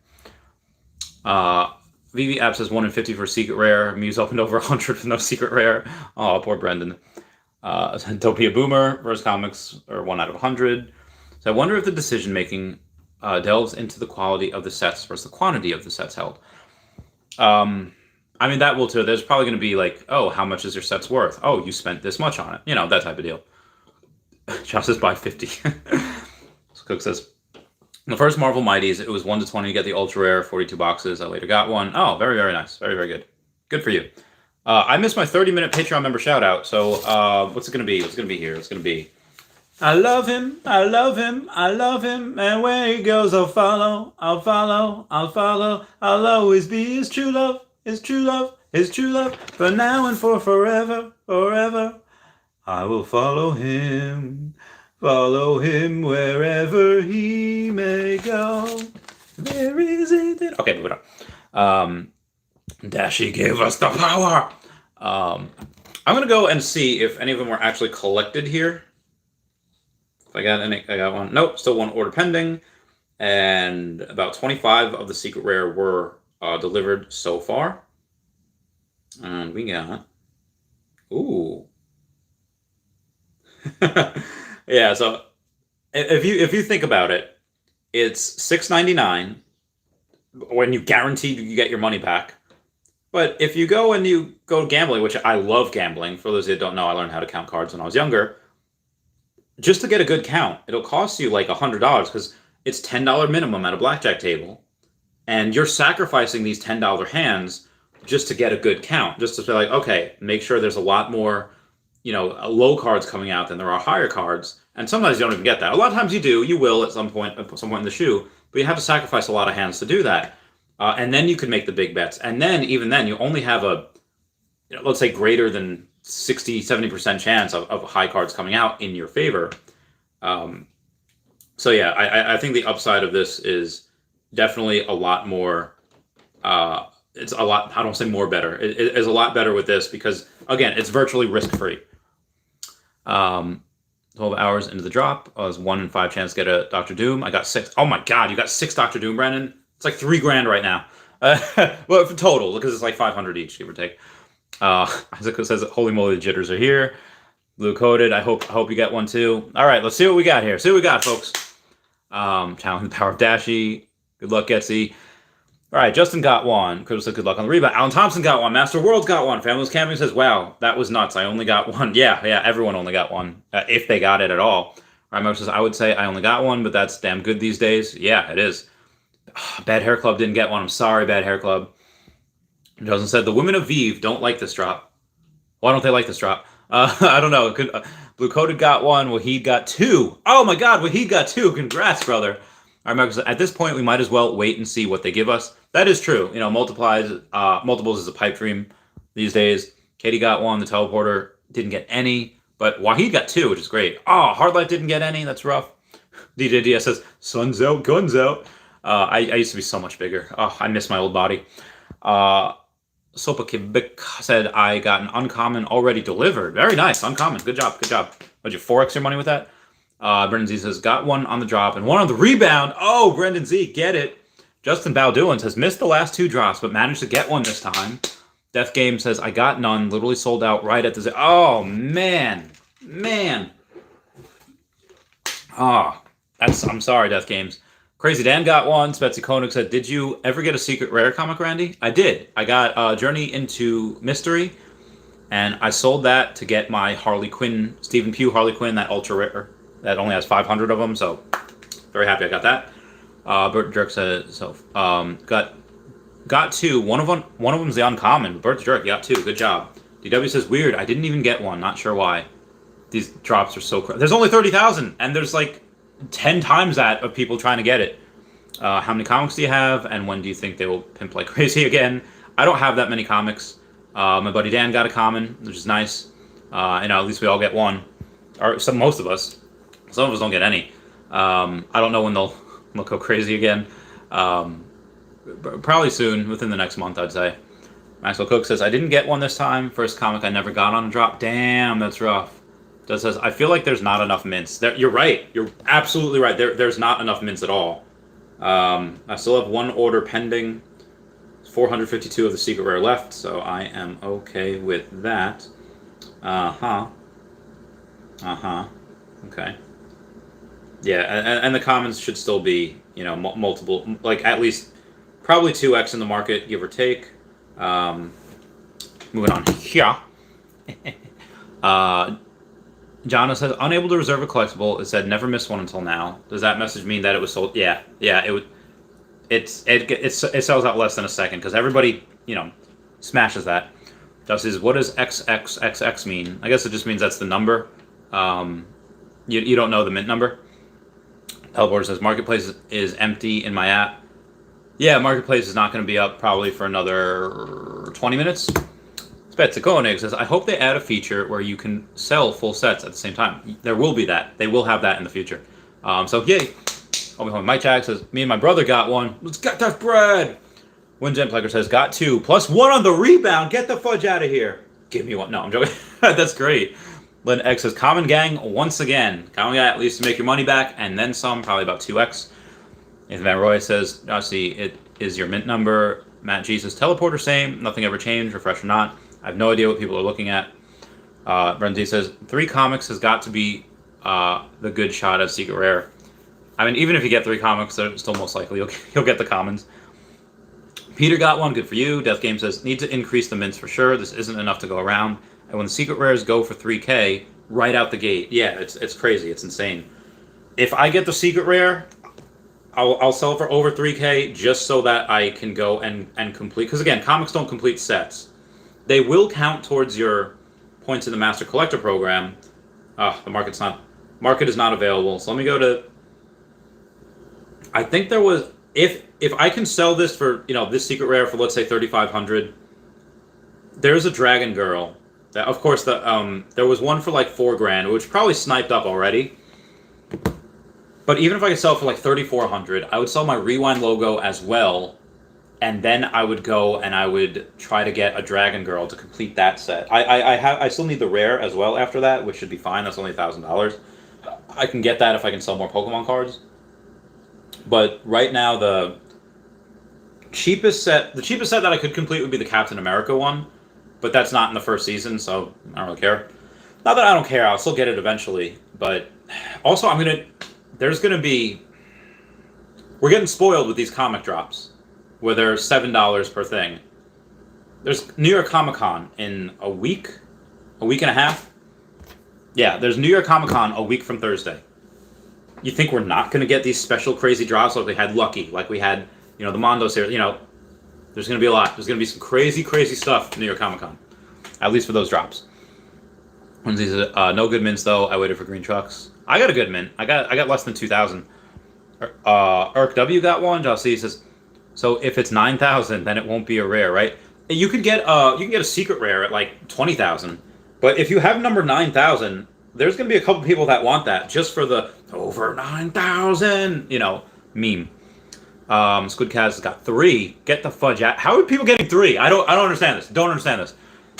Veve App says 1 in 50 for secret rare. Muse opened over 100 for no secret rare. Oh, poor Brendan. Topia Boomer versus Comics are 1 out of 100. So I wonder if the decision making delves into the quality of the sets versus the quantity of the sets held. I mean, that will too. There's probably going to be like, oh, how much is your sets worth? Oh, you spent this much on it. You know, that type of deal. Josh says buy 50. So Cook says, the first Marvel Mighties, it was 1 to 20 to get the ultra rare, 42 boxes. I later got one. Oh, very, very nice. Very, very good. Good for you. I missed my 30-minute Patreon member shout out. So what's it going to be? What's going to be here? It's going to be, I love him, I love him, I love him, and where he goes, I'll follow, I'll follow, I'll follow. I'll always be his true love, his true love, his true love, for now and for forever, forever. I will follow him wherever he may go. There is a... Okay, moving on. Dashi gave us the power. I'm going to go and see if any of them were actually collected here. If I got any, I got one. Nope, still one order pending. And about 25 of the secret rare were delivered so far. And we got... Ooh. Yeah, so if you think about it, it's $6.99 when you guaranteed you get your money back. But if you go and you go gambling, which I love gambling, for those that don't know, I learned how to count cards when I was younger. Just to get a good count, it'll cost you like $100 because it's $10 minimum at a blackjack table. And you're sacrificing these $10 hands just to get a good count, just to say like, okay, make sure there's a lot more low cards coming out than there are higher cards. And sometimes you don't even get that. A lot of times you do. You will at some point in the shoe. But you have to sacrifice a lot of hands to do that. And then you can make the big bets. And then, even then, you only have a, let's say, greater than 60, 70% chance of high cards coming out in your favor. So yeah, I think the upside of this is definitely a lot more... it's a lot, I don't say more better. It is a lot better with this because, again, it's virtually risk-free. 12 hours into the drop, I was 1 in 5 chance to get a Dr. Doom. I got 6. Oh my God, you got 6 Dr. Doom, Brandon? It's like $3,000 right now. Well, for total, because it's like 500 each, give or take. Isaac says, holy moly, the jitters are here. Blue coated, I hope you get one too. All right, let's see what we got here. See what we got, folks. Challenge the power of Dashi. Good luck, Getsy. All right, Justin got one. Crystal said good luck on the rebound. Alan Thompson got one. Master World's got one. Family's Camping says, wow, that was nuts. I only got one. Yeah, everyone only got one, if they got it at all. All right, Mo says, I would say I only got one, but that's damn good these days. Yeah, it is. Bad Hair Club didn't get one. I'm sorry, Bad Hair Club. Justin said, the women of Veve don't like this drop. Why don't they like this drop? I don't know. Blue Coated got one. Wahid got 2. Oh my God, Wahid got 2. Congrats, brother. All right, Marcus, at this point, we might as well wait and see what they give us. That is true. Multiples is a pipe dream these days. Katie got one. The teleporter didn't get any, but Wahid got 2, which is great. Oh, Hardlight didn't get any. That's rough. DJ DS says, sun's out, guns out. I used to be so much bigger. Oh, I miss my old body. Sopa Kibik said, I got an uncommon already delivered. Very nice. Uncommon. Good job. Good job. Would you 4x your money with that? Brendan Z says, got one on the drop and one on the rebound. Oh, Brendan Z, get it. Justin Baldwin says, missed the last 2 drops, but managed to get one this time. Death Game says, I got none. Literally sold out right at the... Oh, man. Oh, I'm sorry, Death Games. Crazy Dan got one. Spetsy Koenig said, did you ever get a secret rare comic, Randy? I did. I got Journey into Mystery, and I sold that to get my Harley Quinn, Stephen Pugh Harley Quinn, that ultra rare. That only has 500 of them, so very happy I got that. Bert Jerk said, so got 2. One of them's the uncommon. Bert Jerk got 2. Good job. DW says, weird. I didn't even get one. Not sure why. These drops are so crazy. There's only 30,000, and there's like 10 times that of people trying to get it. How many comics do you have, and when do you think they will pimp like crazy again? I don't have that many comics. My buddy Dan got a common, which is nice. At least we all get one, or most of us. Some of us don't get any. I don't know when they'll go crazy again. Probably soon, within the next month, I'd say. Maxwell Cook says, I didn't get one this time. First comic I never got on a drop. Damn, that's rough. Does says, I feel like there's not enough mints. You're right. You're absolutely right. There's not enough mints at all. I still have one order pending. 452 of the secret rare left, so I am okay with that. Okay. Yeah, and the commons should still be, multiple, like at least probably 2x in the market, give or take. Moving on here. Jana says, unable to reserve a collectible. It said never missed one until now. Does that message mean that it was sold? Yeah, it would. It sells out less than a second because everybody, smashes that. Just says, what does XXXX mean? I guess it just means that's the number. You don't know the mint number. Teleporter says, Marketplace is empty in my app. Yeah, Marketplace is not going to be up probably for another 20 minutes. Spetzakonig says, I hope they add a feature where you can sell full sets at the same time. There will be that. They will have that in the future. So, yay. Mike Jack says, me and my brother got one. Let's get that bread. Wingen Plecker says, got 2 plus 1 on the rebound. Get the fudge out of here. Give me one. No, I'm joking. That's great. Lynn X says, Common Gang once again. Common Gang at least to make your money back and then some, probably about 2x. Nathan Van Roy says, see, it is your mint number. Matt G says, Teleporter same. Nothing ever changed, refresh or not. I have no idea what people are looking at. Brendan Z says, 3 comics has got to be the good shot at Secret Rare. I mean, even if you get 3 comics, they're still most likely you'll get the commons. Peter got one, good for you. Death Game says, need to increase the mints for sure. This isn't enough to go around. And when the Secret Rares go for 3K, right out the gate. Yeah, it's crazy. It's insane. If I get the Secret Rare, I'll sell for over 3K just so that I can go and complete. Because again, comics don't complete sets. They will count towards your points in the Master Collector program. The market is not available. So let me go to. I think there was if I can sell this for this Secret Rare for let's say 3,500. There's a Dragon Girl. That of course there was one for like $4,000, which probably sniped up already. But even if I could sell it for like 3,400, I would sell my Rewind logo as well, and then I would go and I would try to get a Dragon Girl to complete that set. I still need the rare as well after that, which should be fine. That's only $1,000. I can get that if I can sell more Pokemon cards. But right now the cheapest set that I could complete would be the Captain America one, but that's not in the first season, so I don't really care. Not that I don't care, I'll still get it eventually. But also we're getting spoiled with these comic drops where they're $7 per thing. There's New York Comic Con in a week and a half. Yeah, there's New York Comic Con a week from Thursday. You think we're not going to get these special crazy drops like we had Lucky, like we had, the Mondo series, there's going to be a lot. There's going to be some crazy, crazy stuff at New York Comic Con, at least for those drops. No good mints though. I waited for green trucks. I got a good mint. I got less than 2,000. Irk W got one. Josh C says, so if it's 9,000, then it won't be a rare, right? You could get a secret rare at like 20,000, but if you have number 9,000, there's gonna be a couple people that want that just for the over 9,000, meme. Squid Cat has got 3. Get the fudge out. How are people getting 3? I don't understand this. Don't understand this.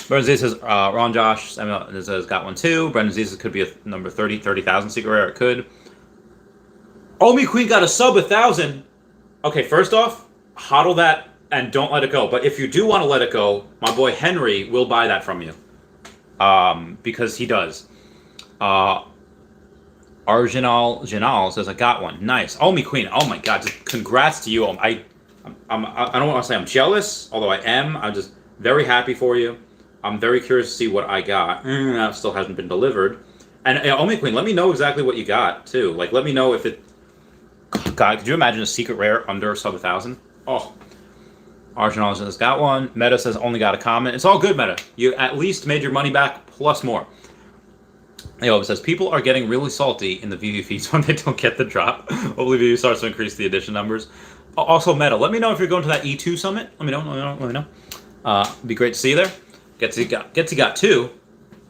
Brendan Z says, Ron Josh says got one too. Brendan Z says could be a number 30,000 secret rare. It could. Omi Queen got a sub 1,000. Okay, first off, hodl that and don't let it go. But if you do want to let it go, my boy Henry will buy that from you. Because he does. Arginal says, I got one. Nice. Omi Queen. Oh my god. Just congrats to you. I don't want to say I'm jealous, although I am. I'm just very happy for you. I'm very curious to see what I got. That still hasn't been delivered. And Omi Queen, let me know exactly what you got, too. Like, let me know if it... God, could you imagine a secret rare under sub 1,000? Oh. Arginal says, got one. Meta says, only got a comment. It's all good, Meta. You at least made your money back, plus more. It says people are getting really salty in the VV feeds when they don't get the drop. Hopefully VV starts to increase the edition numbers. Also, Meta, let me know if you're going to that E2 summit. Let me know. It'd be great to see you there. Getsy got 2.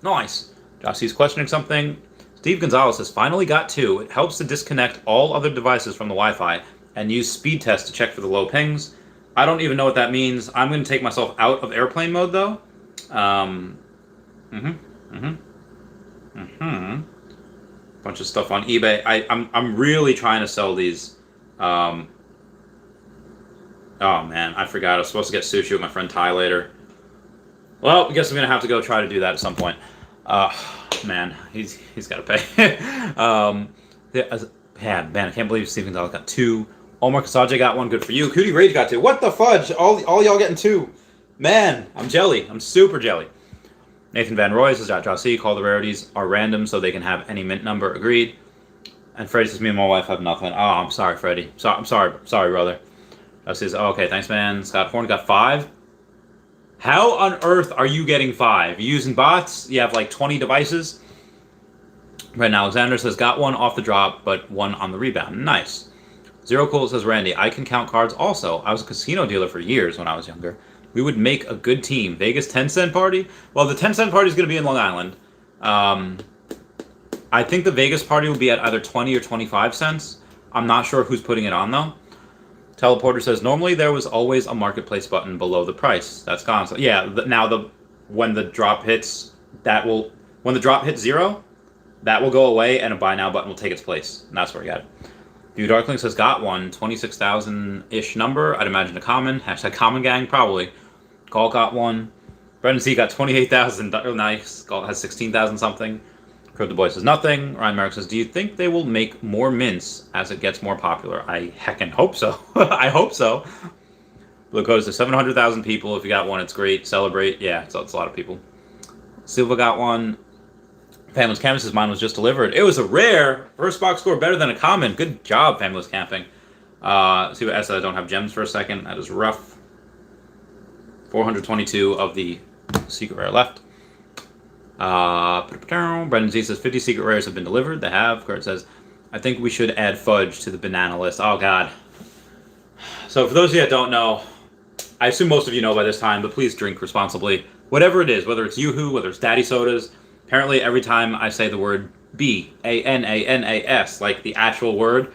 Nice. Jossie's questioning something. Steve Gonzalez says, finally got 2. It helps to disconnect all other devices from the Wi-Fi and use speed test to check for the low pings. I don't even know what that means. I'm going to take myself out of airplane mode, though. Bunch of stuff on eBay. I'm really trying to sell these. Oh, man. I forgot. I was supposed to get sushi with my friend Ty later. Well, I guess I'm going to have to go try to do that at some point. Man, he's got to pay. Man, I can't believe Steven Gonzalez got 2. Omar Kasaje got 1. Good for you. Cootie Rage got 2. What the fudge? All y'all getting 2. Man, I'm jelly. I'm super jelly. Nathan Van Roy says, Jossie, call the rarities are random so they can have any mint number. Agreed. And Freddie says, me and my wife have nothing. Oh, I'm sorry, Freddie. I'm sorry, brother. Jossie says, oh, okay, thanks, man. Scott Horn got 5. How on earth are you getting 5? You using bots? You have like 20 devices? Brandon Alexander says, got 1 off the drop, but 1 on the rebound. Nice. Zero Cool says, Randy, I can count cards also. I was a casino dealer for years when I was younger. We would make a good team. Vegas 10-cent party? Well, the 10-cent party is going to be in Long Island. I think the Vegas party will be at either 20 or 25 cents. I'm not sure who's putting it on, though. Teleporter says, normally there was always a marketplace button below the price. That's gone. So, yeah, now when the drop hits 0, that will go away, and a buy now button will take its place. And that's where I got it. View Darkling says, got 1. 26,000-ish number. I'd imagine a common. Hashtag common gang, probably. Galt got 1. Brendan C got 28,000. Oh, nice. Galt has 16,000 something. Crib the Boy says nothing. Ryan Merrick says, do you think they will make more mints as it gets more popular? I heckin' hope so. I hope so. Blue Code says 700,000 people. If you got 1, it's great. Celebrate. Yeah, it's a lot of people. Silva got 1. Family's Camping says mine was just delivered. It was a rare. First box score better than a common. Good job, Family's Camping. See what I said. I don't have gems for a second. That is rough. 422 of the secret rare left. Brendan Z says 50 secret rares have been delivered. They have. Kurt says, I think we should add fudge to the banana list. Oh, God. So for those of you that don't know, I assume most of you know by this time, but please drink responsibly. Whatever it is, whether it's Yoo-Hoo, whether it's Daddy Sodas, apparently every time I say the word B-A-N-A-N-A-S, like the actual word,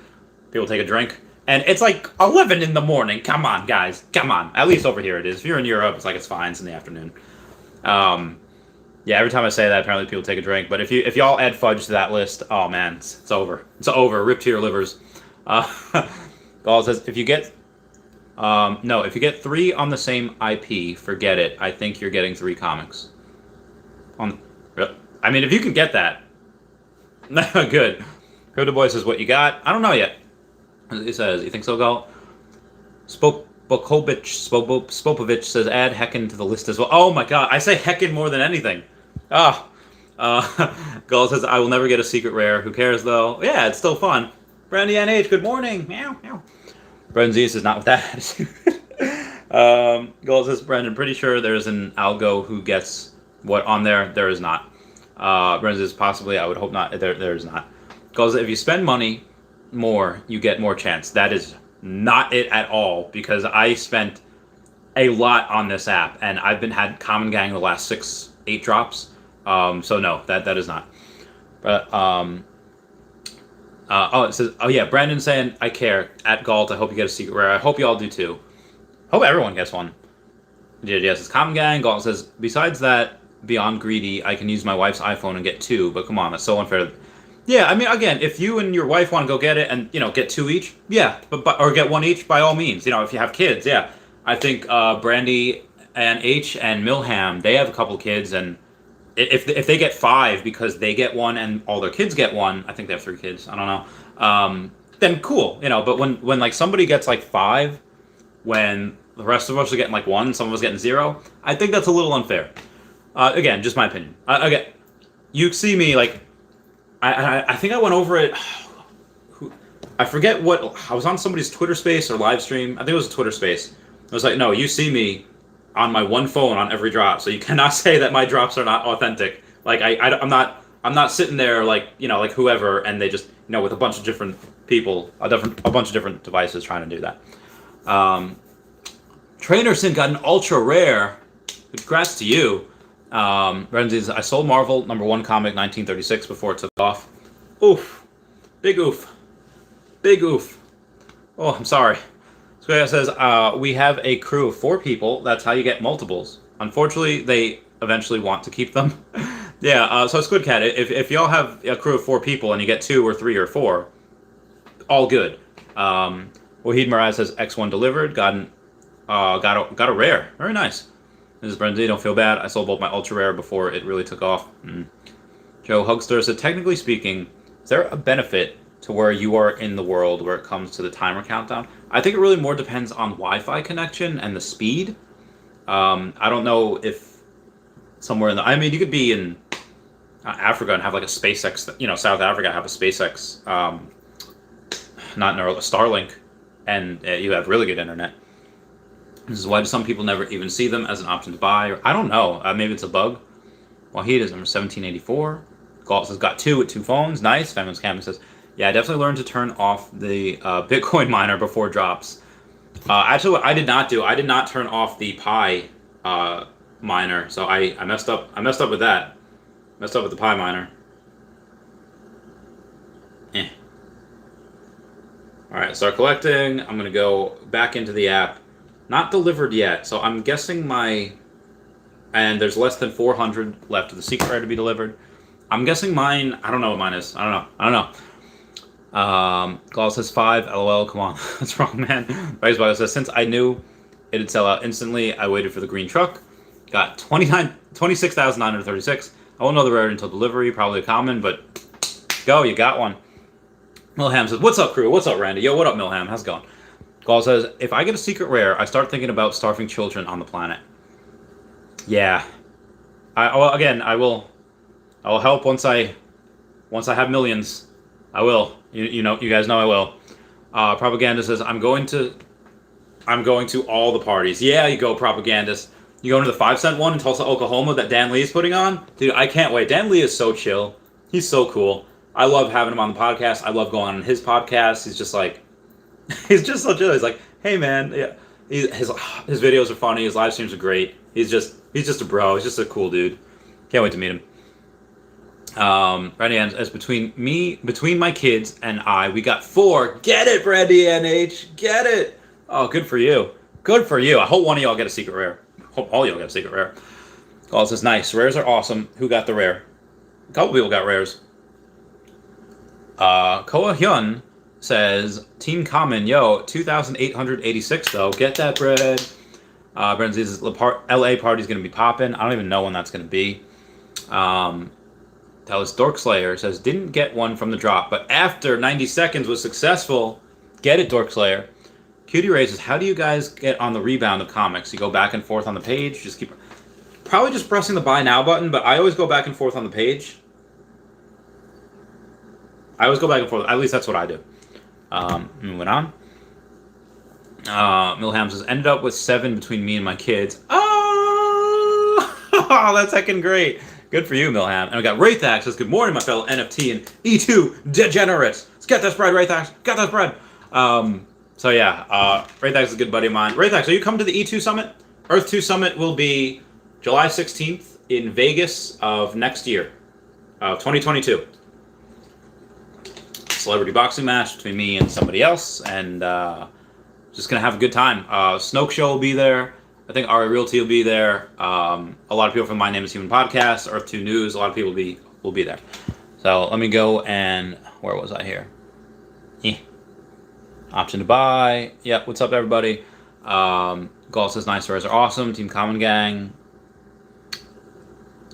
people take a drink. And it's like 11 in the morning. Come on, guys. Come on. At least over here it is. If you're in Europe, it's like it's fine. It's in the afternoon. Yeah, every time I say that, apparently people take a drink. But if y'all add fudge to that list, oh man, it's over. It's over. Rip to your livers. Gall says, if you get 3 on the same IP, forget it. I think you're getting 3 comics. I mean, if you can get that, good. Crypto Boy says, what you got? I don't know yet. He says, you think so, Gall? Spopovich says, add Heckin to the list as well. Oh my God, I say Heckin more than anything. Gall says, I will never get a secret rare. Who cares, though? Yeah, it's still fun. Brandy NH, good morning. Meow, meow. Brendan Z says, not with that attitude. Gall says, Brendan, pretty sure there's an algo who gets what on there. There is not. Brendan says, possibly, I would hope not. There is not. Gall says, if you spend money more, you get more chance. That is not it at all, because I spent a lot on this app, and I've had Common Gang the last 6-8 drops. So no, that is not. But it says, oh yeah, Brandon saying, I care at Galt. I hope you get a secret rare. I hope you all do too. Hope everyone gets one. Yes, it's Common Gang. Galt says, besides that, beyond greedy, I can use my wife's iPhone and get 2. But come on, that's so unfair. Yeah, I mean, again, if you and your wife want to go get it and, get 2 each, yeah, or get 1 each, by all means. If you have kids, yeah. I think Brandy and H and Milham, they have a couple kids, and if they get 5 because they get 1 and all their kids get 1, I think they have 3 kids, I don't know, then cool, but when like somebody gets like 5, when the rest of us are getting like 1, some of us getting 0, I think that's a little unfair. Again, just my opinion. Again, you see me like, I think I went over it. I forget what. I was on somebody's Twitter space or live stream. I think it was a Twitter space. I was like, no, you see me on my one phone on every drop, so you cannot say that my drops are not authentic. Like I'm not I'm not sitting there like like whoever, and they just with a bunch of different people, a bunch of different devices trying to do that. Trainerson got an ultra rare. Congrats to you. Renzi's, I sold Marvel #1 comic 1936 before it took off. Oof. Big oof. Big oof. Oh, I'm sorry. Square says, we have a crew of 4 people. That's how you get multiples. Unfortunately, they eventually want to keep them. Yeah, so Squid Cat, if y'all have a crew of 4 people and you get 2 or 3 or 4, all good. Wahid Murad says, X1 delivered. Got a rare. Very nice. This is Brendan. Don't feel bad. I sold both my ultra rare before it really took off. Joe Hugster said, technically speaking, is there a benefit to where you are in the world where it comes to the timer countdown? I think it really more depends on Wi-Fi connection and the speed. I don't know if somewhere you could be in Africa and have like a SpaceX, South Africa have a SpaceX, not a Starlink, and you have really good internet. This is why some people never even see them as an option to buy. I don't know. Maybe it's a bug. Wahid is number 1784. Galt says, got 2 with 2 phones. Nice. Feminist Camping says, yeah, I definitely learned to turn off the Bitcoin miner before it drops. Actually, what I did not do, I did not turn off the Pi miner. So I messed up. I messed up with that. Messed up with the Pi miner. All right, start collecting. I'm going to go back into the app. Not delivered yet, so I'm guessing and there's less than 400 left of the secret rare to be delivered. I'm guessing mine, I don't know what mine is. I don't know. Gall says 5, LOL, come on. That's wrong, man. Ricebug says, since I knew it'd sell out instantly, I waited for the green truck. Got 26,936. I won't know the rarity until delivery, probably a common, but go, you got one. Milham says, what's up, crew? What's up, Randy? Yo, what up, Milham? How's it going? Gall says, if I get a secret rare, I start thinking about starving children on the planet. Yeah. I will help once I have millions. I will. You guys know I will. Propaganda says, I'm going to all the parties. Yeah, you go, Propagandist. You going to the 5-cent one in Tulsa, Oklahoma that Dan Lee is putting on? Dude, I can't wait. Dan Lee is so chill. He's so cool. I love having him on the podcast. I love going on his podcast. He's just like, he's just so chill. He's like, hey man, yeah. His videos are funny. His live streams are great. He's just a bro. He's just a cool dude. Can't wait to meet him. Randy as between my kids and I, we got 4. Get it, Randy NH. Get it. Oh, good for you. Good for you. I hope one of y'all get a secret rare. Hope all y'all get a secret rare. Gall says, nice. Rares are awesome. Who got the rare? A couple people got rares. Koa Hyun says, Team Common, yo, 2,886 though. Get that bread. Brendan says, LA party's going to be popping. I don't even know when that's going to be. Dallas Dorkslayer says, didn't get one from the drop, but after 90 seconds was successful. Get it, Dorkslayer. Cutie Ray says, how do you guys get on the rebound of comics? You go back and forth on the page? Probably just pressing the buy now button, but I always go back and forth on the page. I always go back and forth. At least that's what I do. Moving on. Milham says, ended up with 7 between me and my kids. Oh, that's heckin' great. Good for you, Milham. And we got Wraithax says, good morning, my fellow NFT and E2 degenerates. Let's get this bread, Wraithax. Get this bread. So yeah, Wraithax is a good buddy of mine. Wraithax, are you coming to the E2 Summit? Earth 2 Summit will be July 16th in Vegas of next year, 2022. Celebrity boxing match between me and somebody else, and just gonna have a good time. Snoke Show will be there. I think Ari Realty will be there. A lot of people from My Name Is Human podcast, Earth 2 News. A lot of people will be there. So let me go and where was I here? Option to buy. Yep. What's up, everybody? Gall says nice rares are awesome. Team Common Gang.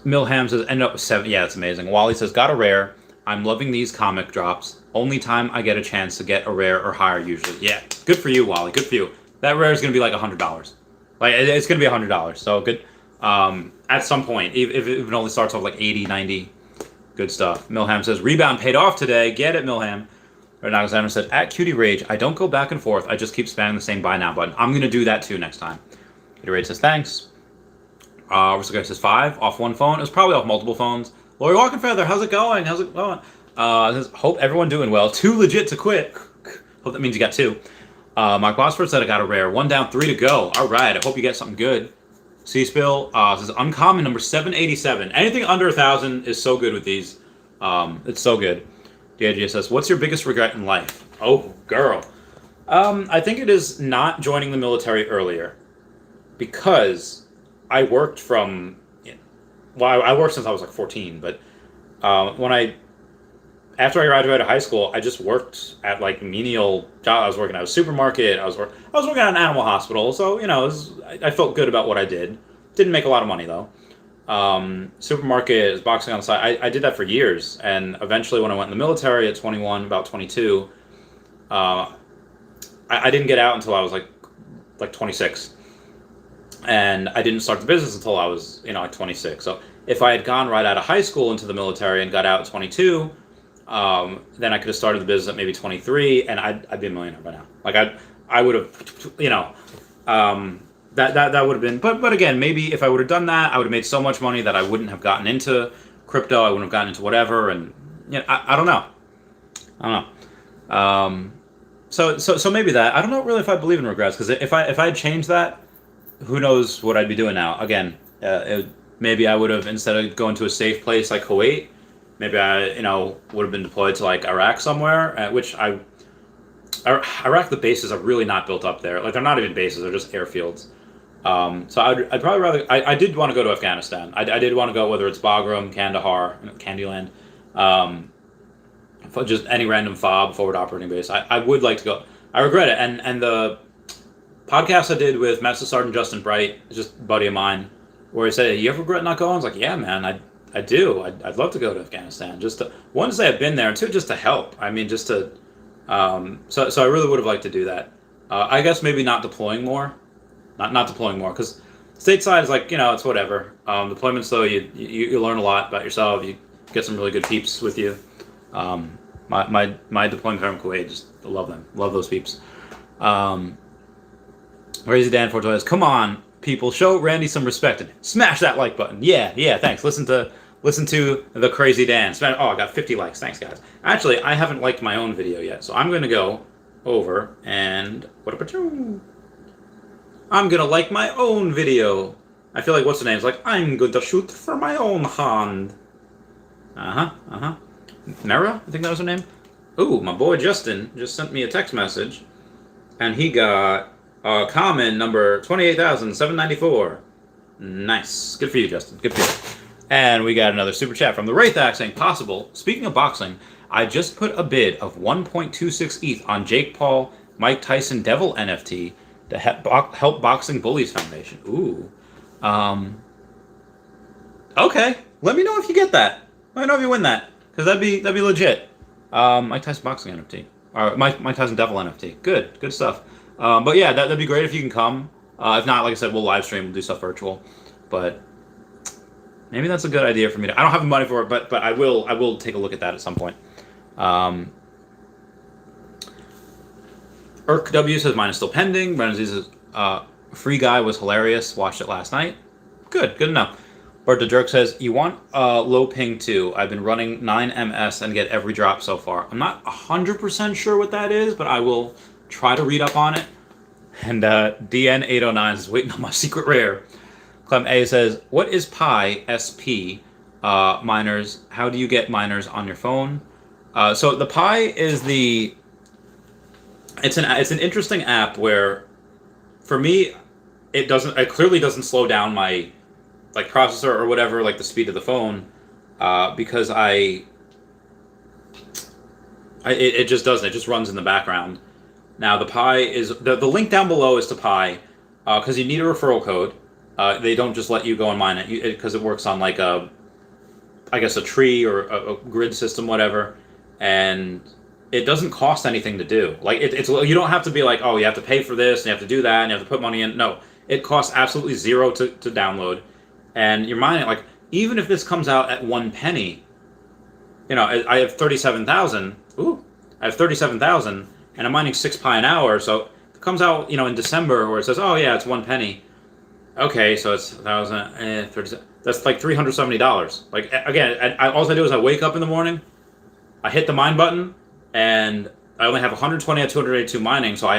Milham says ended up with 7. Yeah, it's amazing. Wally says got a rare. I'm loving these comic drops. Only time I get a chance to get a rare or higher usually. Yeah, good for you, Wally. Good for you. That rare is going to be like $100. Like, it's going to be $100. So good. At some point, if it only starts off like 80, 90. Good stuff. Milham says, rebound paid off today. Get it, Milham. Alexander said, at Cutie Rage, I don't go back and forth. I just keep spamming the same buy now button. I'm going to do that too next time. Cutie Rage says, thanks. Russell Guy says 5 off one phone. It was probably off multiple phones. Lori Walking Feather, how's it going? How's it going? Hope everyone doing well. Too legit to quit. Hope that means you got 2. Mark Bosford said I got a rare. 1 down, 3 to go. All right. I hope you get something good. C-Spill says uncommon number 787. Anything under 1,000 is so good with these. It's so good. DIG says, what's your biggest regret in life? Oh, girl. I think it is not joining the military earlier, because I worked from, well, I worked since I was like 14, but after I graduated high school, I just worked at like menial jobs. I was working at a supermarket. I was working at an animal hospital. So, I felt good about what I did. Didn't make a lot of money though. Supermarket, boxing on the side. I did that for years. And eventually when I went in the military at 21, about 22, I didn't get out until I was like 26. And I didn't start the business until I was, like 26. So if I had gone right out of high school into the military and got out at 22, then I could have started the business at maybe 23, and I'd be a millionaire by now. Like I would have, that would have been. But again, maybe if I would have done that, I would have made so much money that I wouldn't have gotten into crypto. I wouldn't have gotten into whatever, and I don't know. So maybe that. I don't know really if I believe in regrets, because if I had changed that, who knows what I'd be doing now. Again, maybe I would have, instead of going to a safe place like Kuwait, maybe I, would have been deployed to like Iraq somewhere, which Iraq, the bases are really not built up there. Like, they're not even bases, they're just airfields. So I'd probably rather, I did want to go to Afghanistan. I did want to go, whether it's Bagram, Kandahar, Candyland, just any random FOB, forward operating base. I would like to go. I regret it. And the podcast I did with Master Sergeant Justin Bright, just a buddy of mine, where he said, you ever regret not going? I was like, yeah, man, I do. I'd love to go to Afghanistan. Just to, one, to say I've been there, and 2, just to help. I mean, just to, so I really would have liked to do that. I guess maybe not deploying more. Not deploying more, because stateside is like, it's whatever. Deployments, though, you learn a lot about yourself. You get some really good peeps with you. My deployment from Kuwait, just love them. Love those peeps. Crazy Dan Fortoyas, come on, people, show Randy some respect and smash that like button. Yeah, thanks. Listen to the Crazy Dan. Oh, I got 50 likes. Thanks, guys. Actually, I haven't liked my own video yet, so I'm going to go over and I'm going to like my own video. I feel like, what's the name? It's like, I'm going to shoot for my own hand. Mera? I think that was her name. Ooh, my boy Justin just sent me a text message, and he got common number 28,794. Nice. Good for you, Justin. Good for you. And we got another super chat from the Wraithak saying, possible. Speaking of boxing, I just put a bid of 1.26 ETH on Jake Paul, Mike Tyson Devil NFT to help Boxing Bullies Foundation. Ooh. Okay. Let me know if you get that. Let me know if you win that, because that'd be legit. Mike Tyson Boxing NFT. Or Mike Tyson Devil NFT. Good stuff. But yeah, that'd be great if you can come. If not, like I said, we'll live stream, we'll do stuff virtual. But maybe that's a good idea for me to. I don't have the money for it, but I will take a look at that at some point. Irk W says mine is still pending. Brennan Z says Free Guy was hilarious. Watched it last night. Good enough. Bart the Jerk says, you want low ping too. I've been running 9MS and get every drop so far. I'm not 100% sure what that is, but I will try to read up on it. And DN809 is waiting on my secret rare. Clem A says, what is Pi SP miners? How do you get miners on your phone? So the Pi is it's an interesting app where, for me, it clearly doesn't slow down my processor or whatever, like the speed of the phone, because it just doesn't. It just runs in the background. Now the Pi is the link down below is to Pi, because you need a referral code. They don't just let you go and mine it, because it works on like a tree or a grid system, whatever, and it doesn't cost anything to do. Like it's you don't have to be like, oh, you have to pay for this and you have to do that and you have to put money in. No, it costs absolutely zero to download. And you're mining, like, even if this comes out at 1 penny, I have 37,000. Ooh, I have 37,000, and I'm mining 6 Pi an hour. So it comes out, in December, where it says, oh yeah, it's 1 penny. Okay, so it's 1,000, That's like $370. Like, again, all I do is I wake up in the morning, I hit the mine button, and I only have 120 at 282 mining, so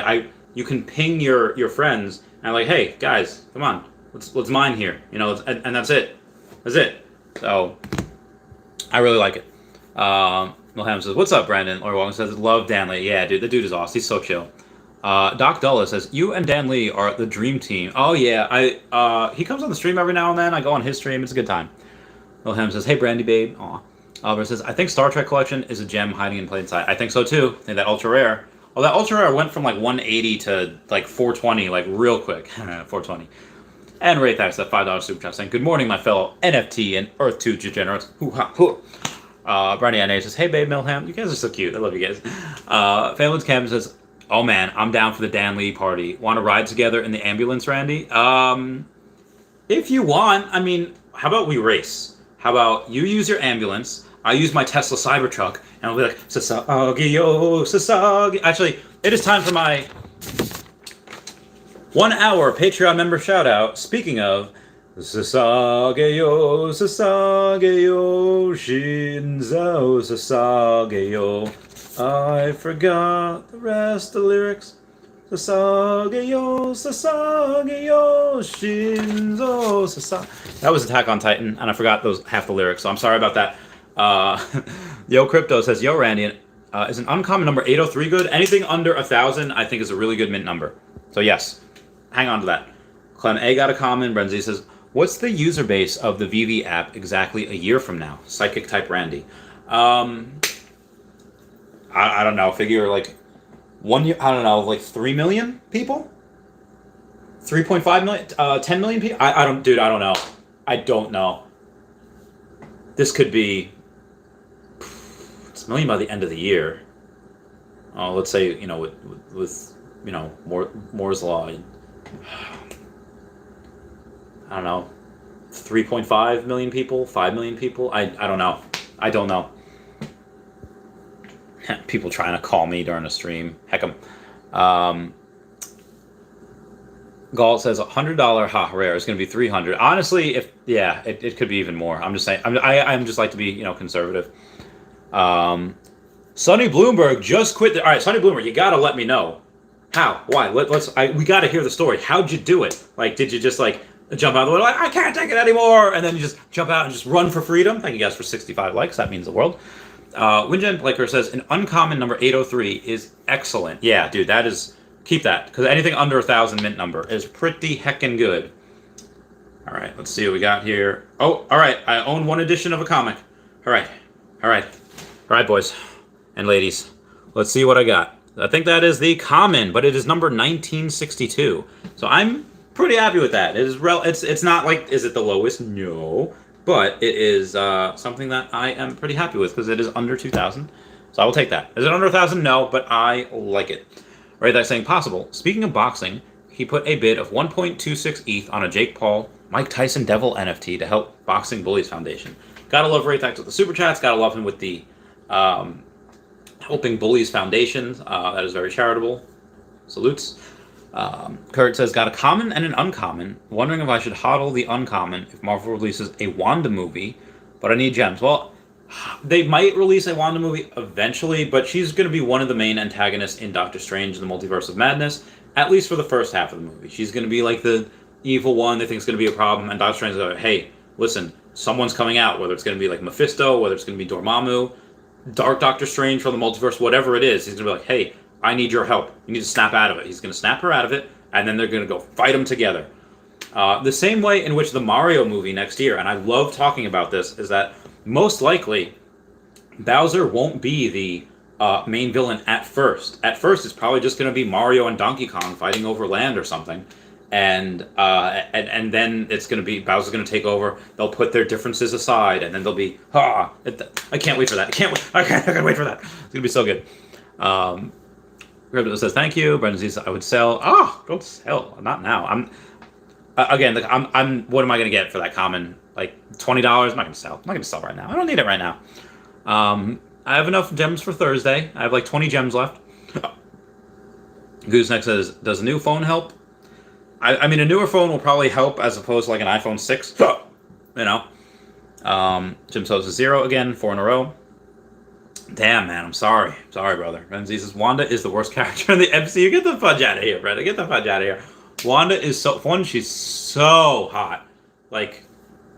you can ping your friends and like, hey guys, come on, let's mine here, and that's it. That's it. So I really like it. Milham says, "What's up, Brandon?" Or Walton says, "Love Dan Lee." Yeah, dude, the dude is awesome. He's so chill. Doc Dulles says, "You and Dan Lee are the dream team." Oh yeah, he comes on the stream every now and then. I go on his stream. It's a good time. Milham says, "Hey, Brandy babe." Aw. Oliver says, "I think Star Trek Collection is a gem hiding in plain sight." I think so too. I think that ultra rare. Oh, that ultra rare went from like 180 to like 420, like real quick. 420. And Ray Thax, that $5 super chat saying, "Good morning, my fellow NFT and Earth 2 degenerates." Hoo-ha, hoo. Brandy N.A. says, "Hey, babe, Milham. You guys are so cute. I love you guys." Phelan's Campbell says, "Oh, man, I'm down for the Dan Lee party. Want to ride together in the ambulance, Randy?" If you want, I mean, how about we race? How about you use your ambulance, I use my Tesla Cybertruck, and I'll be like, "Sasagi, yo, Sasagi." Actually, it is time for my 1 hour Patreon member shout out. Speaking of, Sasageyo, Sasageyo, Shinzo, Sasageyo. I forgot the rest of the lyrics. Sasageyo, Sasageyo, Shinzo, Sasageyo. That was Attack on Titan, and I forgot those half the lyrics, so I'm sorry about that. Yo Crypto says, "Yo Randy, is an uncommon number 803 good? Anything under 1,000 I think is a really good mint number." So yes, hang on to that. Clem A got a common. Brenzy says, "What's the user base of the Veve app exactly a year from now?" Psychic type Randy. I don't know. Figure like 1 year. I don't know, like 3 million people, 3.5 million, 10 million people. I don't, dude. I don't know. I don't know. This could be. It's a million by the end of the year. Oh, let's say with Moore's law. I don't know, 3.5 million people, 5 million people. I don't know. I don't know. People trying to call me during a stream. Heck 'em. Galt says $100 rare is going to be 300. Honestly, it could be even more. I'm just saying. I'm just like to be conservative. Sonny Bloomberg just quit. All right, Sonny Bloomberg, you got to let me know how, why. We got to hear the story. How'd you do it? Like, did you just like jump out of the way like, "I can't take it anymore," and then you just jump out and just run for freedom? Thank you guys for 65 likes. That means the world. Wingen Blaker says, "An uncommon number 803 is excellent." Yeah, dude, that is, keep that, because anything under 1,000 mint number is pretty heckin' good. All right, let's see what we got here. Oh, all right, I own one edition of a comic. All right, boys and ladies, let's see what I got. I think that is the common, but it is number 1962. So I'm pretty happy with that. It is it's not like, is it the lowest? No. But it is something that I am pretty happy with because it is under 2,000. So I will take that. Is it under 1,000? No, but I like it. Right, that's saying possible. Speaking of boxing, he put a bid of 1.26 ETH on a Jake Paul, Mike Tyson Devil NFT to help Boxing Bullies Foundation. Gotta love Ray Thax with the super chats. Gotta love him with the helping Bullies Foundation. That is very charitable. Salutes. Kurt says, "Got a common and an uncommon. Wondering if I should hodl the uncommon if Marvel releases a Wanda movie, but I need gems." Well, they might release a Wanda movie eventually, but she's going to be one of the main antagonists in Doctor Strange and the Multiverse of Madness, at least for the first half of the movie. She's going to be like the evil one they think is going to be a problem, and Doctor Strange is like, "Hey, listen, someone's coming out, whether it's going to be like Mephisto, whether it's going to be Dormammu, Dark Doctor Strange from the Multiverse, whatever it is, he's going to be like, hey, I need your help. You need to snap out of it." He's going to snap her out of it, and then they're going to go fight them together. The same way in which the Mario movie next year, and I love talking about this, is that most likely Bowser won't be the main villain at first. At first, it's probably just going to be Mario and Donkey Kong fighting over land or something. And then it's going to be Bowser's going to take over. They'll put their differences aside, and then they'll be, I can't wait for that. I can't wait for that. It's going to be so good. Crypto says, "Thank you." Brendan says, "I would sell." Oh, don't sell. Not now. I'm what am I going to get for that common? Like $20? I'm not going to sell. I'm not going to sell right now. I don't need it right now. I have enough gems for Thursday. I have like 20 gems left. Gooseneck says, "Does a new phone help?" I mean, a newer phone will probably help as opposed to like an iPhone 6. you know. Jim Sosa 0 again, 4 in a row. Damn, man, I'm sorry. Sorry, brother. Renzi says, Wanda is the worst character in the MCU. Get the fudge out of here, brother. Get the fudge out of here. Wanda is so... One, she's so hot. Like,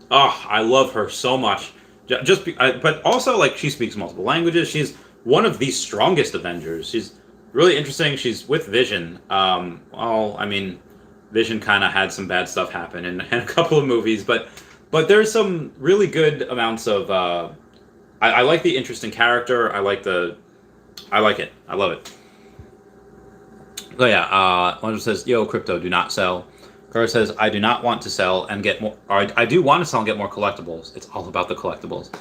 oh, I love her so much. But also, like, she speaks multiple languages. She's one of the strongest Avengers. She's really interesting. She's with Vision. Well, I mean, Vision kind of had some bad stuff happen in a couple of movies, but there's some really good amounts of... I like the interesting character. I like it. I love it. So yeah, one says, "Yo, crypto, do not sell." Kara says, "I do not want to sell and get more. Or I do want to sell and get more collectibles. It's all about the collectibles.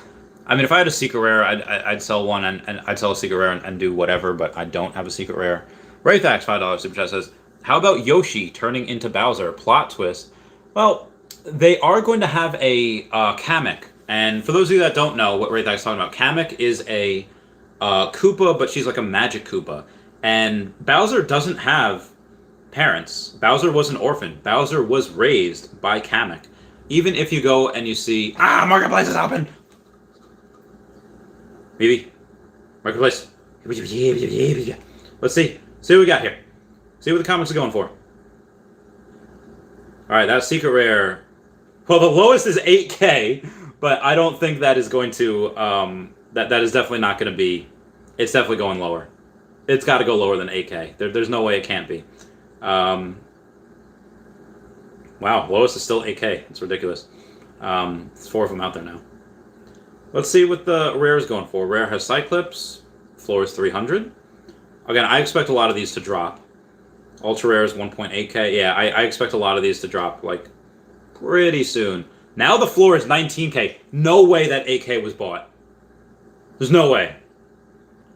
I mean, if I had a secret rare, I'd sell one and I'd sell a secret rare and do whatever. But I don't have a secret rare." Raythax $5 super chat says, "How about Yoshi turning into Bowser? Plot twist." Well, they are going to have a Kamek. And for those of you that don't know what Raythax is talking about, Kamek is a Koopa, but she's like a magic Koopa. And Bowser doesn't have parents. Bowser was an orphan. Bowser was raised by Kamek. Even if you go and you see... Marketplace is open! Maybe. Marketplace. Let's see. See what we got here. See what the comics are going for. Alright, that's secret rare. Well, the lowest is 8K. But I don't think that is going to, that is definitely not going to be, it's definitely going lower. It's got to go lower than 8K. There's no way it can't be. Wow, lowest is still 8K. It's ridiculous. There's 4 of them out there now. Let's see what the rare is going for. Rare has Cyclops. Floor is 300. Again, I expect a lot of these to drop. Ultra rare is 1.8K. Yeah, I expect a lot of these to drop, like, pretty soon. Now the floor is 19K. No way that 8K was bought. There's no way.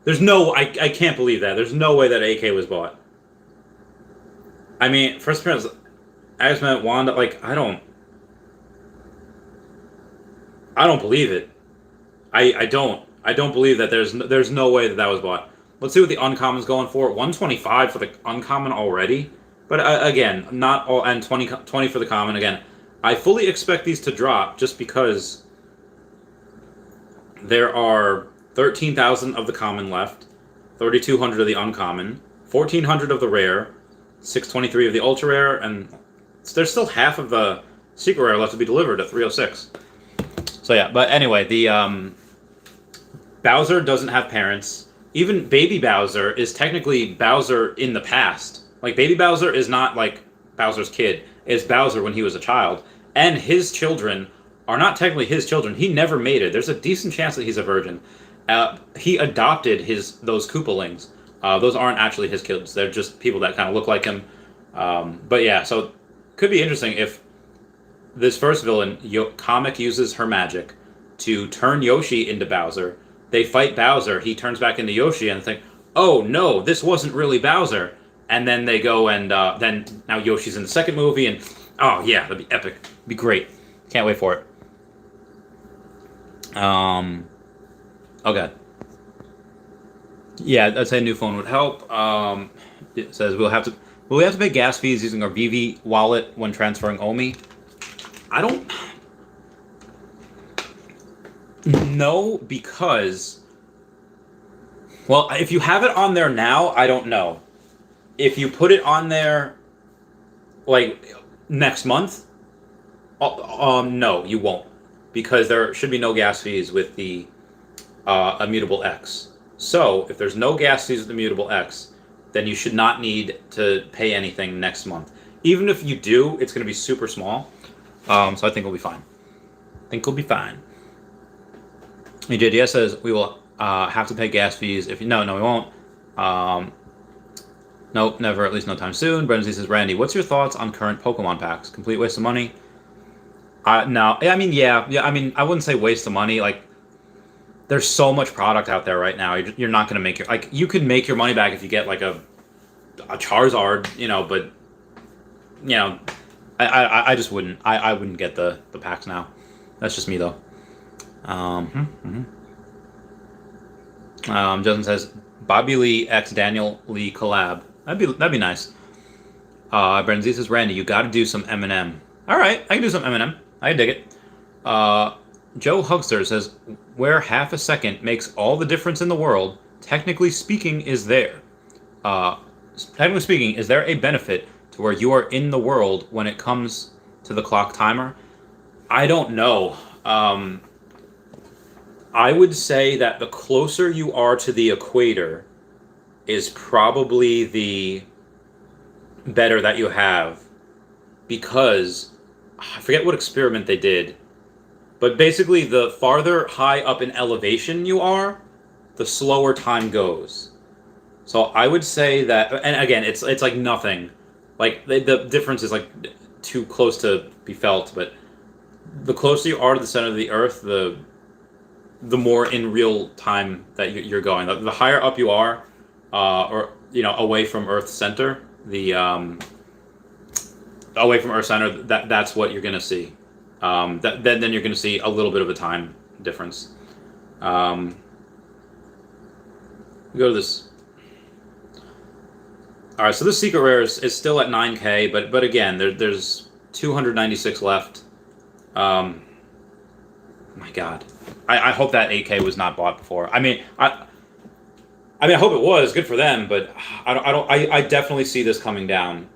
I can't believe that. There's no way that 8K was bought. I mean, first appearance, X-Men, Wanda, like, I don't believe it. I don't believe that there's no way that was bought. Let's see what the uncommon's going for. 125 for the uncommon already. But again, not all, and 20 for the common again. I fully expect these to drop just because there are 13,000 of the common left, 3,200 of the uncommon, 1,400 of the rare, 623 of the ultra rare, and there's still half of the secret rare left to be delivered at 306. So yeah, but anyway, the Bowser doesn't have parents. Even Baby Bowser is technically Bowser in the past. Like, Baby Bowser is not like Bowser's kid. It's Bowser when he was a child. And his children are not technically his children. He never made it. There's a decent chance that he's a virgin. He adopted those Koopalings. Those aren't actually his kids. They're just people that kind of look like him. But yeah, so could be interesting if this first villain, Kamek, uses her magic to turn Yoshi into Bowser. They fight Bowser. He turns back into Yoshi and think, oh no, this wasn't really Bowser. And then they go and then now Yoshi's in the second movie, and oh yeah, that'd be epic. It'd be great. Can't wait for it. Okay. Yeah, I'd say a new phone would help. It says will we have to pay gas fees using our Veve wallet when transferring OMI? I don't know, because, well, if you have it on there now, I don't know. If you put it on there, like, next month, no, you won't. Because there should be no gas fees with the Immutable X. So, if there's no gas fees with the Immutable X, then you should not need to pay anything next month. Even if you do, it's going to be super small. So I think we'll be fine. JDS says we will have to pay gas fees if you... No, we won't. Nope, never, at least no time soon. Brendan Z says, Randy, what's your thoughts on current Pokemon packs? Complete waste of money? No. I mean, yeah. I mean, I wouldn't say waste of money. Like, there's so much product out there right now. You're not going to make your... Like, you could make your money back if you get, like, a Charizard, but, I just wouldn't. I wouldn't get the packs now. That's just me, though. Justin says, Bobby Lee x Daniel Lee collab. That'd be nice. Brendan Z says, Randy, you got to do some Eminem. All right, I can do some Eminem. I can dig it. Joe Hugster says, where half a second makes all the difference in the world, technically speaking, is there? Technically speaking, is there a benefit to where you are in the world when it comes to the clock timer? I don't know. I would say that the closer you are to the equator is probably the better that you have, because I forget what experiment they did, but basically the farther high up in elevation you are, the slower time goes. So I would say that, and again, it's like nothing. Like the difference is like too close to be felt, but the closer you are to the center of the Earth, the more in real time that you're going. The higher up you are, or away from Earth's center, away from Earth center, that's what you're gonna see. Then you're gonna see a little bit of a time difference. We go to this. All right, so this secret rare is still at 9K, but again, there's 296 left. My God, I hope that 8K was not bought before. I mean, I hope it was good for them, but I definitely see this coming down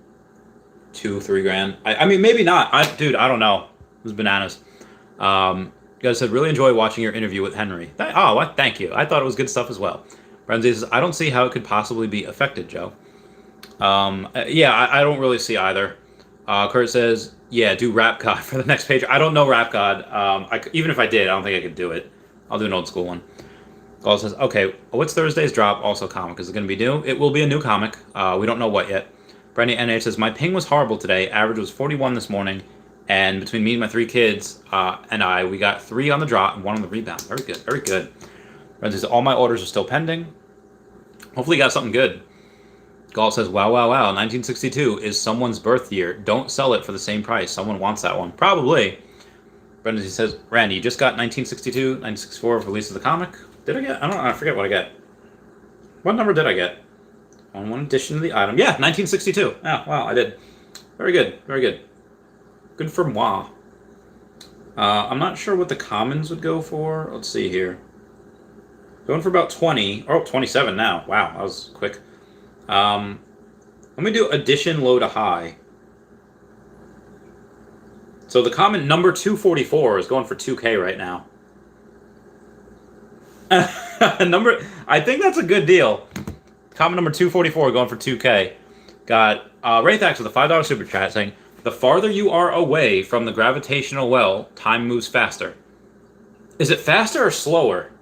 2-3 grand. I mean, maybe not. Dude, I don't know. It was bananas. You guys said, really enjoy watching your interview with Henry. Thank you. I thought it was good stuff as well. Brenzy says, I don't see how it could possibly be affected, Joe. Yeah, I don't really see either. Kurt says, yeah, do Rap God for the next page. I don't know Rap God. Even if I did, I don't think I could do it. I'll do an old school one. Gall says, okay, what's Thursday's drop? Also comic. Is it going to be new? It will be a new comic. We don't know what yet. Brandy NH says, my ping was horrible today. Average was 41 this morning. And between me and my 3 kids and we got 3 on the drop and 1 on the rebound. Very good. Very good. Brandy says, all my orders are still pending. Hopefully you got something good. Gall says, wow, 1962 is someone's birth year. Don't sell it for the same price. Someone wants that one. Probably. Brendan says, Randy, you just got 1962, 1964 for release of the comic? Did I get? I don't know. I forget what I get. What number did I get? On one edition of the item. Yeah, 1962. Oh, wow, I did. Very good. Very good. Good for moi. I'm not sure what the commons would go for. Let's see here. Going for about 20. Oh, 27 now. Wow, that was quick. Let me do edition low to high. So the common number 244 is going for 2K right now. I think that's a good deal. Common number 244 going for 2K. Got Raythax with a $5 super chat saying, the farther you are away from the gravitational well, time moves faster. Is it faster or slower?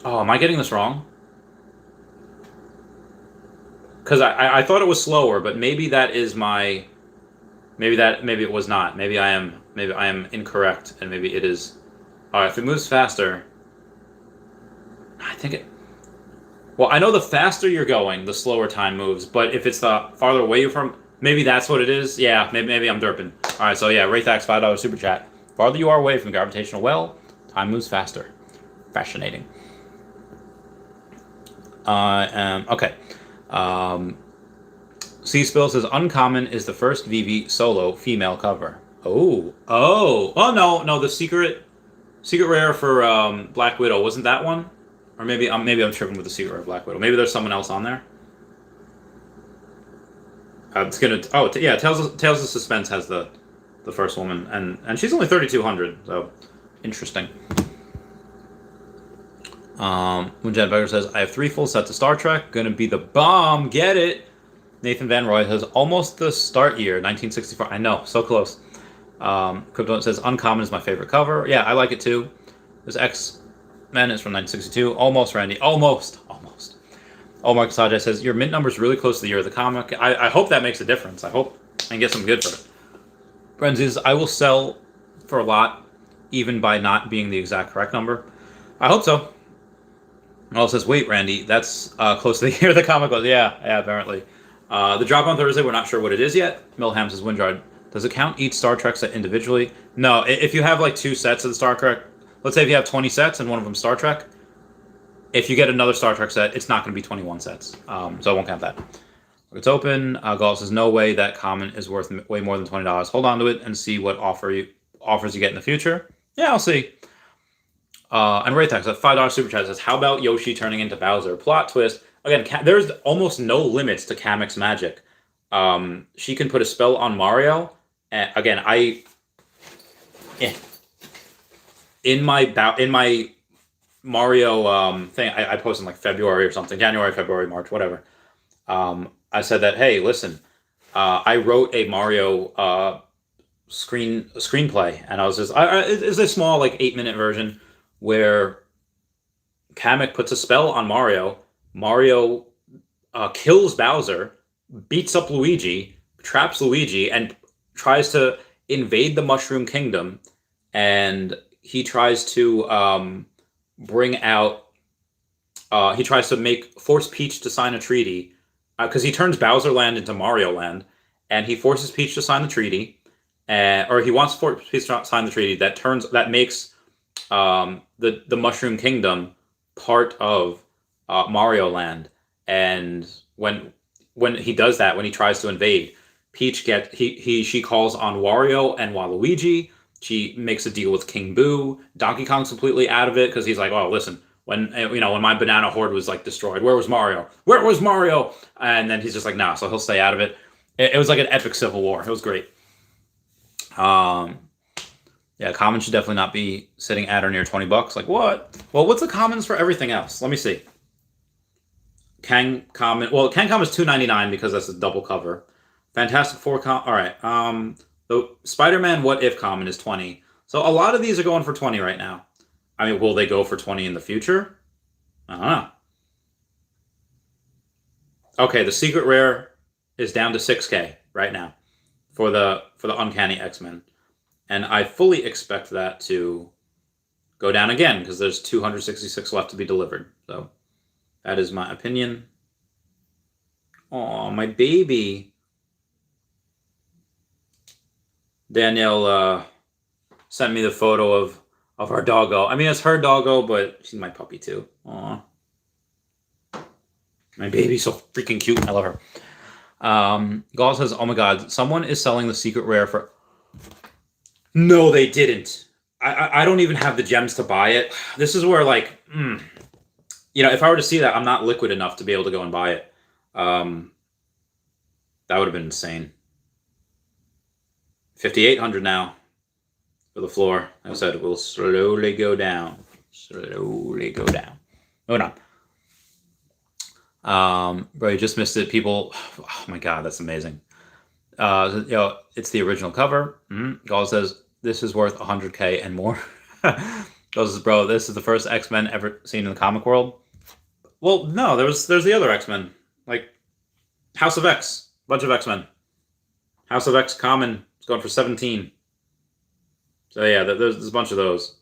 Oh, am I getting this wrong? Because I thought it was slower, but maybe that is my... Maybe it was not. Maybe I am incorrect, and maybe it is... Alright, if it moves faster... I think it... Well, I know the faster you're going, the slower time moves, but if it's the farther away from... Maybe that's what it is? Yeah, maybe I'm derping. Alright, so yeah, Raythax, $5 super chat. Farther you are away from the gravitational well, time moves faster. Fascinating. Okay. C-Spill says, Uncommon is the first Veve solo female cover. Oh, no, the secret rare for Black Widow, wasn't that one? Or maybe I'm tripping with the secret rare of Black Widow. Maybe there's someone else on there. Tales of Suspense has the first woman, and she's only 3,200, so interesting. When Jen Becker says, I have 3 full sets of Star Trek, gonna be the bomb, get it! Nathan Van Roy says, almost the start year, 1964. I know, so close. Crypto says, Uncommon is my favorite cover. Yeah, I like it too. This X-Men is from 1962. Almost, Randy. Almost. Omar Kasaja says, your mint number is really close to the year of the comic. I hope that makes a difference. I hope I can get some good for it. Brenzies, I will sell for a lot, even by not being the exact correct number. I hope so. All says, wait, Randy, that's close to the year of the comic was. Yeah, apparently. The drop on Thursday, we're not sure what it is yet. Milham says, Windrod, does it count each Star Trek set individually? No, if you have like 2 sets of the Star Trek, let's say if you have 20 sets and one of them Star Trek, if you get another Star Trek set, it's not going to be 21 sets. So I won't count that. It's open. Galt says, no way that common is worth way more than $20. Hold on to it and see what offers you get in the future. Yeah, I'll see. And Raytax, a $5 super chat says, how about Yoshi turning into Bowser? Plot twist. Again, there's almost no limits to Kamek's magic. She can put a spell on Mario. And again, in my Mario thing, I posted in like February or something, January, February, March, whatever. I said that, hey, listen, I wrote a Mario screenplay, and I was just, it's a small like 8-minute version where Kamek puts a spell on Mario. Mario kills Bowser, beats up Luigi, traps Luigi, and tries to invade the Mushroom Kingdom. And he tries to bring out. He tries to force Peach to sign a treaty because he turns Bowser Land into Mario Land, and he forces Peach to sign the treaty, or he wants to force Peach to sign the treaty that makes the Mushroom Kingdom part of Mario Land. And when he does that, when he tries to invade, Peach she calls on Wario and Waluigi. She makes a deal with King Boo. Donkey Kong's completely out of it because he's like, oh, listen, when my banana horde was like destroyed, where was Mario? Where was Mario? And then he's just like, nah, so he'll stay out of it. It was like an epic civil war. It was great. Yeah, common should definitely not be sitting at or near $20. Like what? Well, what's the commons for everything else? Let me see. Kang common. Well, Kang common is $2.99 because that's a double cover. Fantastic Four all right. The Spider-Man What If common is $20. So a lot of these are going for $20 right now. I mean, will they go for $20 in the future? I don't know. Okay, the secret rare is down to $6K right now for the Uncanny X-Men. And I fully expect that to go down again because there's 266 left to be delivered. So that is my opinion. Oh, my baby. Danielle sent me the photo of our doggo. I mean, it's her doggo, but she's my puppy too. Aw. My baby's so freaking cute. I love her. Gall says, oh my god, someone is selling the secret rare for... No, they didn't. I don't even have the gems to buy it. This is where, like, if I were to see that, I'm not liquid enough to be able to go and buy it. That would have been insane. 5,800 now for the floor. Like I said, it will slowly go down. Slowly go down. Hold on. Bro, you just missed it. People, oh my god, that's amazing. It's the original cover. Gall says, this is worth 100K and more. Gall says, bro, this is the first X-Men ever seen in the comic world. Well, no, there's the other X-Men. Like, House of X. Bunch of X-Men. House of X common is going for 17. So yeah, there's a bunch of those.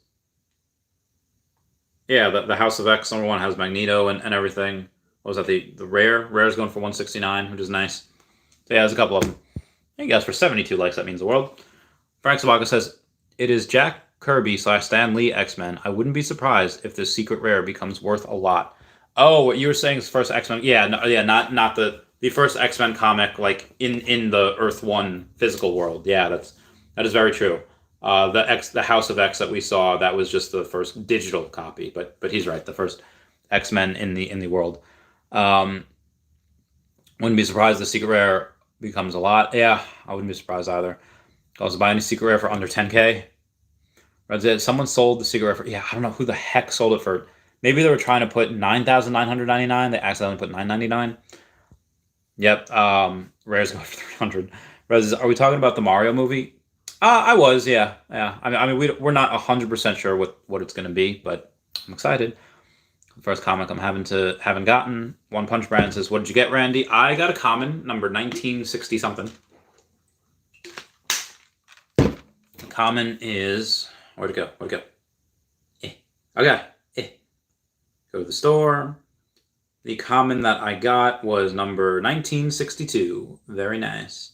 Yeah, the House of X #1 has Magneto and everything. What was that? The rare? Rare is going for 169, which is nice. So yeah, there's a couple of them. Hey guys, for 72 likes, that means the world. Frank Sabaga says, it is Jack Kirby / Stan Lee X-Men. I wouldn't be surprised if this secret rare becomes worth a lot. Oh, what you were saying is first X-Men. Yeah, no, yeah, not the first X-Men comic, like in the Earth 1 physical world. Yeah, that is very true. The House of X that we saw, that was just the first digital copy, but he's right, the first X-Men in the world. Wouldn't be surprised the secret rare becomes a lot. Yeah, I wouldn't be surprised either. Also, buy any secret rare for under 10K. Someone sold the secret rare for, I don't know who the heck sold it for. Maybe they were trying to put 9,999. They accidentally put 999. Yep. Rare's going for 300. Are we talking about the Mario movie? I was, yeah. I mean, we're not 100% sure what it's going to be, but I'm excited. The first comic haven't gotten. One Punch Brand says, what did you get, Randy? I got a common, number 1960 something. The common is, where'd it go? Okay. Go to the store. The common that I got was number 1962. Very nice.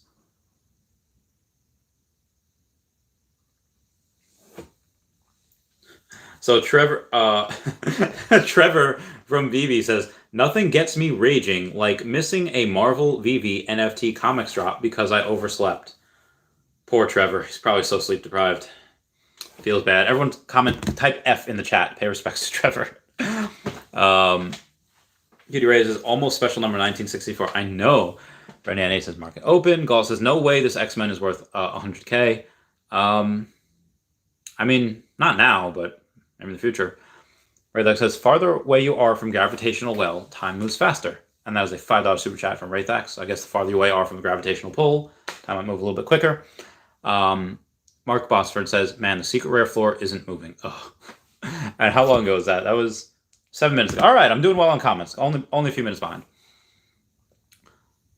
So Trevor from Veve says, Nothing gets me raging like missing a Marvel Veve NFT comics drop because I overslept. Poor Trevor. He's probably so sleep deprived. Feels bad. Everyone type F in the chat. Pay respects to Trevor. Cutie Ray says, almost special number 1964. I know. Brendan A says, market open. Gall says, no way this X-Men is worth 100K. I mean, not now, but maybe in the future. Raythak says, farther away you are from gravitational well, time moves faster. And that was a $5 super chat from Raythak. So I guess the farther you away are from the gravitational pull, time might move a little bit quicker. Mark Bosford says, man, the secret rare floor isn't moving. Ugh. And how long ago was that? That was 7 minutes ago. All right, I'm doing well on comments. Only a few minutes behind.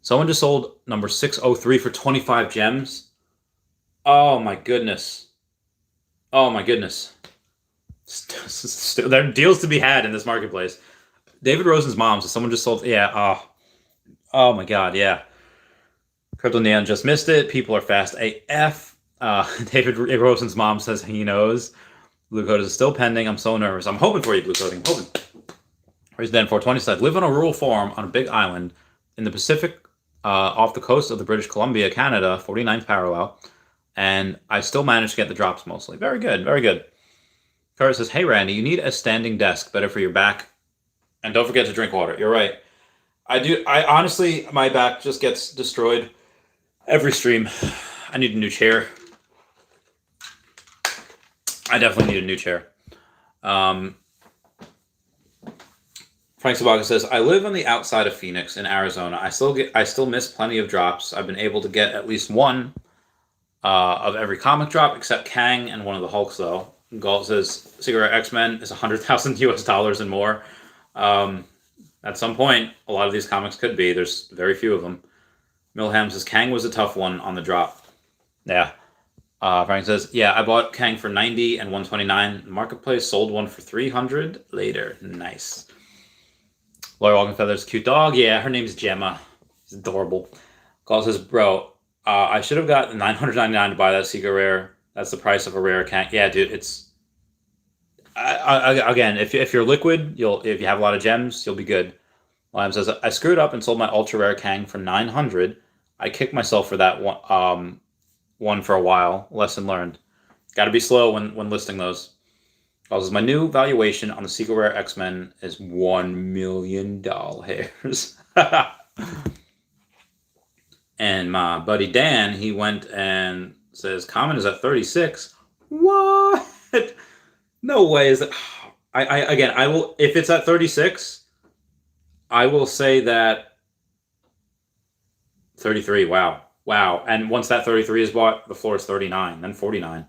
Someone just sold number 603 for 25 gems. Oh my goodness. Oh my goodness. There are deals to be had in this marketplace. David Rosen's mom says someone just sold. Yeah. Oh my God. Yeah. Crypto Neon just missed it. People are fast AF. David Rosen's mom says he knows. Blue Code is still pending. I'm so nervous. I'm hoping for you, Blue Coding. I'm hoping. Where's Dan 420 said, live on a rural farm on a big island in the Pacific off the coast of the British Columbia, Canada, 49th parallel. And I still managed to get the drops mostly. Very good. Very good. Curtis says, hey, Randy, you need a standing desk. Better for your back. And don't forget to drink water. You're right. I do. I honestly, my back just gets destroyed every stream. I need a new chair. I definitely need a new chair. Frank Sabaga says, I live on the outside of Phoenix in Arizona. I still miss plenty of drops. I've been able to get at least one of every comic drop except Kang and one of the Hulks, though. Galt says, Cigarette X-Men is $100,000 US and more. At some point, a lot of these comics could be. There's very few of them. Milham says, Kang was a tough one on the drop. Yeah. Frank says, yeah, I bought Kang for 90 and 129 marketplace, sold one for 300 later. Nice. Laura Walking Feathers, cute dog. Yeah, her name's Gemma. She's adorable. Gall says, bro, I should have got $999 to buy that secret rare. That's the price of a rare Kang. Yeah, dude, it's... again, if you're liquid, if you have a lot of gems, you'll be good. Lime says, I screwed up and sold my ultra rare Kang for 900. I kicked myself for that one for a while. Lesson learned. Got to be slow when listing those. Also, my new valuation on the secret rare X-Men is $1 million. And my buddy Dan, he went and says, common is at 36. What? No way is that. I will, if it's at 36, I will say that 33. Wow. And once that 33 is bought, the floor is 39, then 49.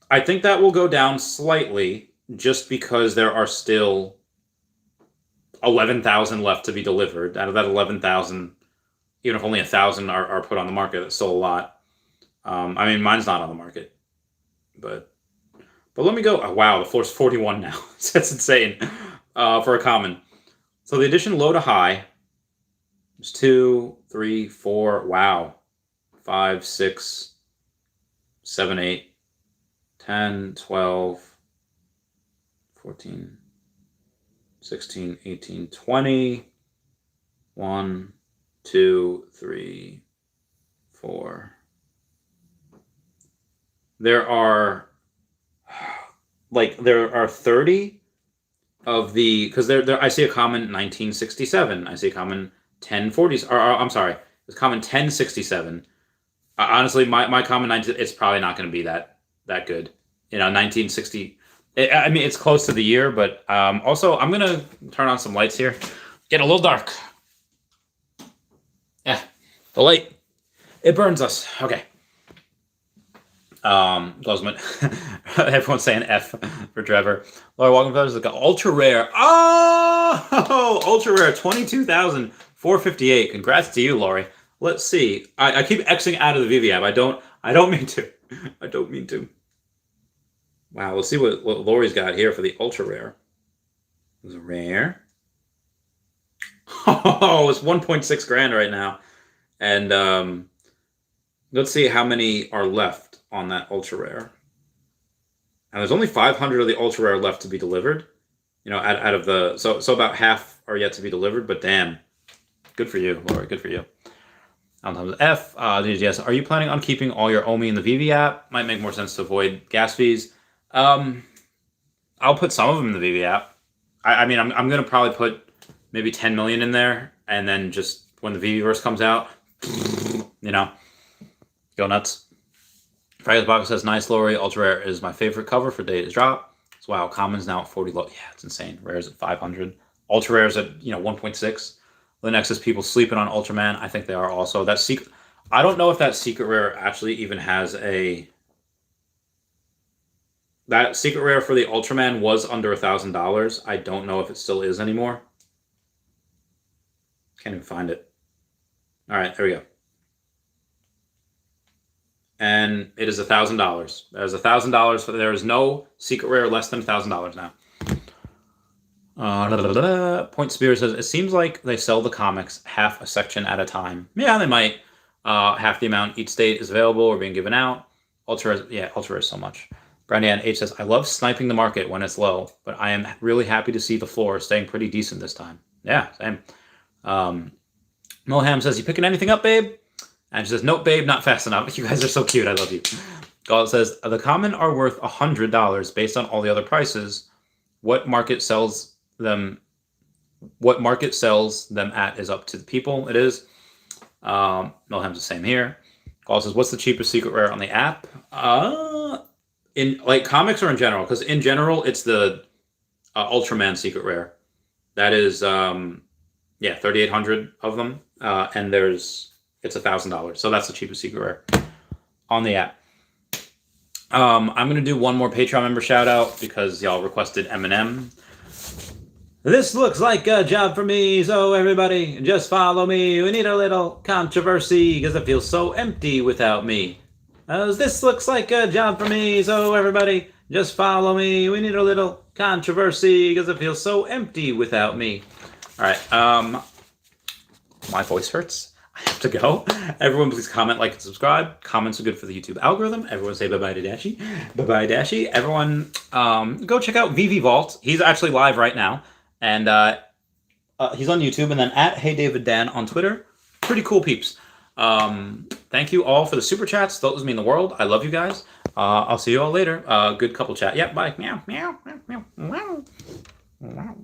I think that will go down slightly just because there are still 11,000 left to be delivered. Out of that 11,000, even if only 1,000 are put on the market, that's still a lot. I mean, mine's not on the market, but let me go. Oh, wow, the floor's 41 now. That's insane for a common. So the addition low to high is 2, 3, 4. Wow, 5, 6, 7, 8, 10, 12, 14, 16, 18, 20. 1, 2, 3, 4. There are 30 of the, because there I see a common 1967. I see a common 1040s. I'm sorry, it's common 1067. Honestly, my common 19, it's probably not going to be that good. 1960. I mean, it's close to the year, but also I'm going to turn on some lights here. Get a little dark. Yeah, the light, it burns us. Okay. Everyone's saying F for Trevor. Laura Walking Feathers is like an ultra rare. Oh, ultra rare, 22,458. Congrats to you, Laurie. Let's see. I keep Xing out of the Veve app. I don't mean to. I don't mean to. Wow, let's see what Laurie's got here for the ultra rare. It was rare. Oh, it's 1.6 grand right now. And let's see how many are left on that ultra rare. And there's only 500 of the ultra rare left to be delivered. You know, out of the so about half are yet to be delivered. But damn, good for you, Lori. Good for you. F. DGS, are you planning on keeping all your OMI in the Veve app? Might make more sense to avoid gas fees. I'll put some of them in the Veve app. I mean, I'm gonna probably put maybe 10 million in there, and then just when the Veveverse comes out, you know, go nuts. Fraggles Box says, nice, Lori. Ultra Rare is my favorite cover for Day to Drop. So wow, Common's now at 40 low. Yeah, it's insane. Rare's at 500. Ultra Rare's at 1.6. The next is people sleeping on Ultraman. I think they are also. That secret. I don't know if that secret rare actually even has a. That secret rare for the Ultraman was under $1,000. I don't know if it still is anymore. Can't even find it. All right, there we go. And it is $1,000. There's $1,000 for. There is no secret rare less than $1,000 now. Point Spirit says, it seems like they sell the comics half a section at a time. Yeah, they might. Half the amount each state is available or being given out. Ultra is so much. Brandian H says, I love sniping the market when it's low, but I am really happy to see the floor staying pretty decent this time. Yeah, same. Milham says, you picking anything up, babe? And she says, nope, babe, not fast enough. You guys are so cute. I love you. Galt says, the common are worth $100 based on all the other prices. What market sells them at is up to the people. It is. Milham's the same here. Galt says, what's the cheapest secret rare on the app? In like comics or in general? Because in general, it's the Ultraman secret rare. That is 3,800 of them, and it's $1,000. So that's the cheapest secret rare on the app. I'm gonna do one more Patreon member shout out because y'all requested Eminem. This looks like a job for me, so everybody just follow me. We need a little controversy because it feels so empty without me. This looks like a job for me, so everybody just follow me. We need a little controversy because it feels so empty without me. All right, my voice hurts. I have to go. Everyone please comment, like, and subscribe. Comments are good for the YouTube algorithm. Everyone say bye-bye to Dashy. Bye-bye, Dashy. Everyone go check out Veve Vault. He's actually live right now. And he's on YouTube. And then at HeyDavidDan on Twitter. Pretty cool peeps. Thank you all for the super chats. Those mean the world. I love you guys. I'll see you all later. Good couple chat. Yeah, bye. Meow, meow, meow, meow, meow.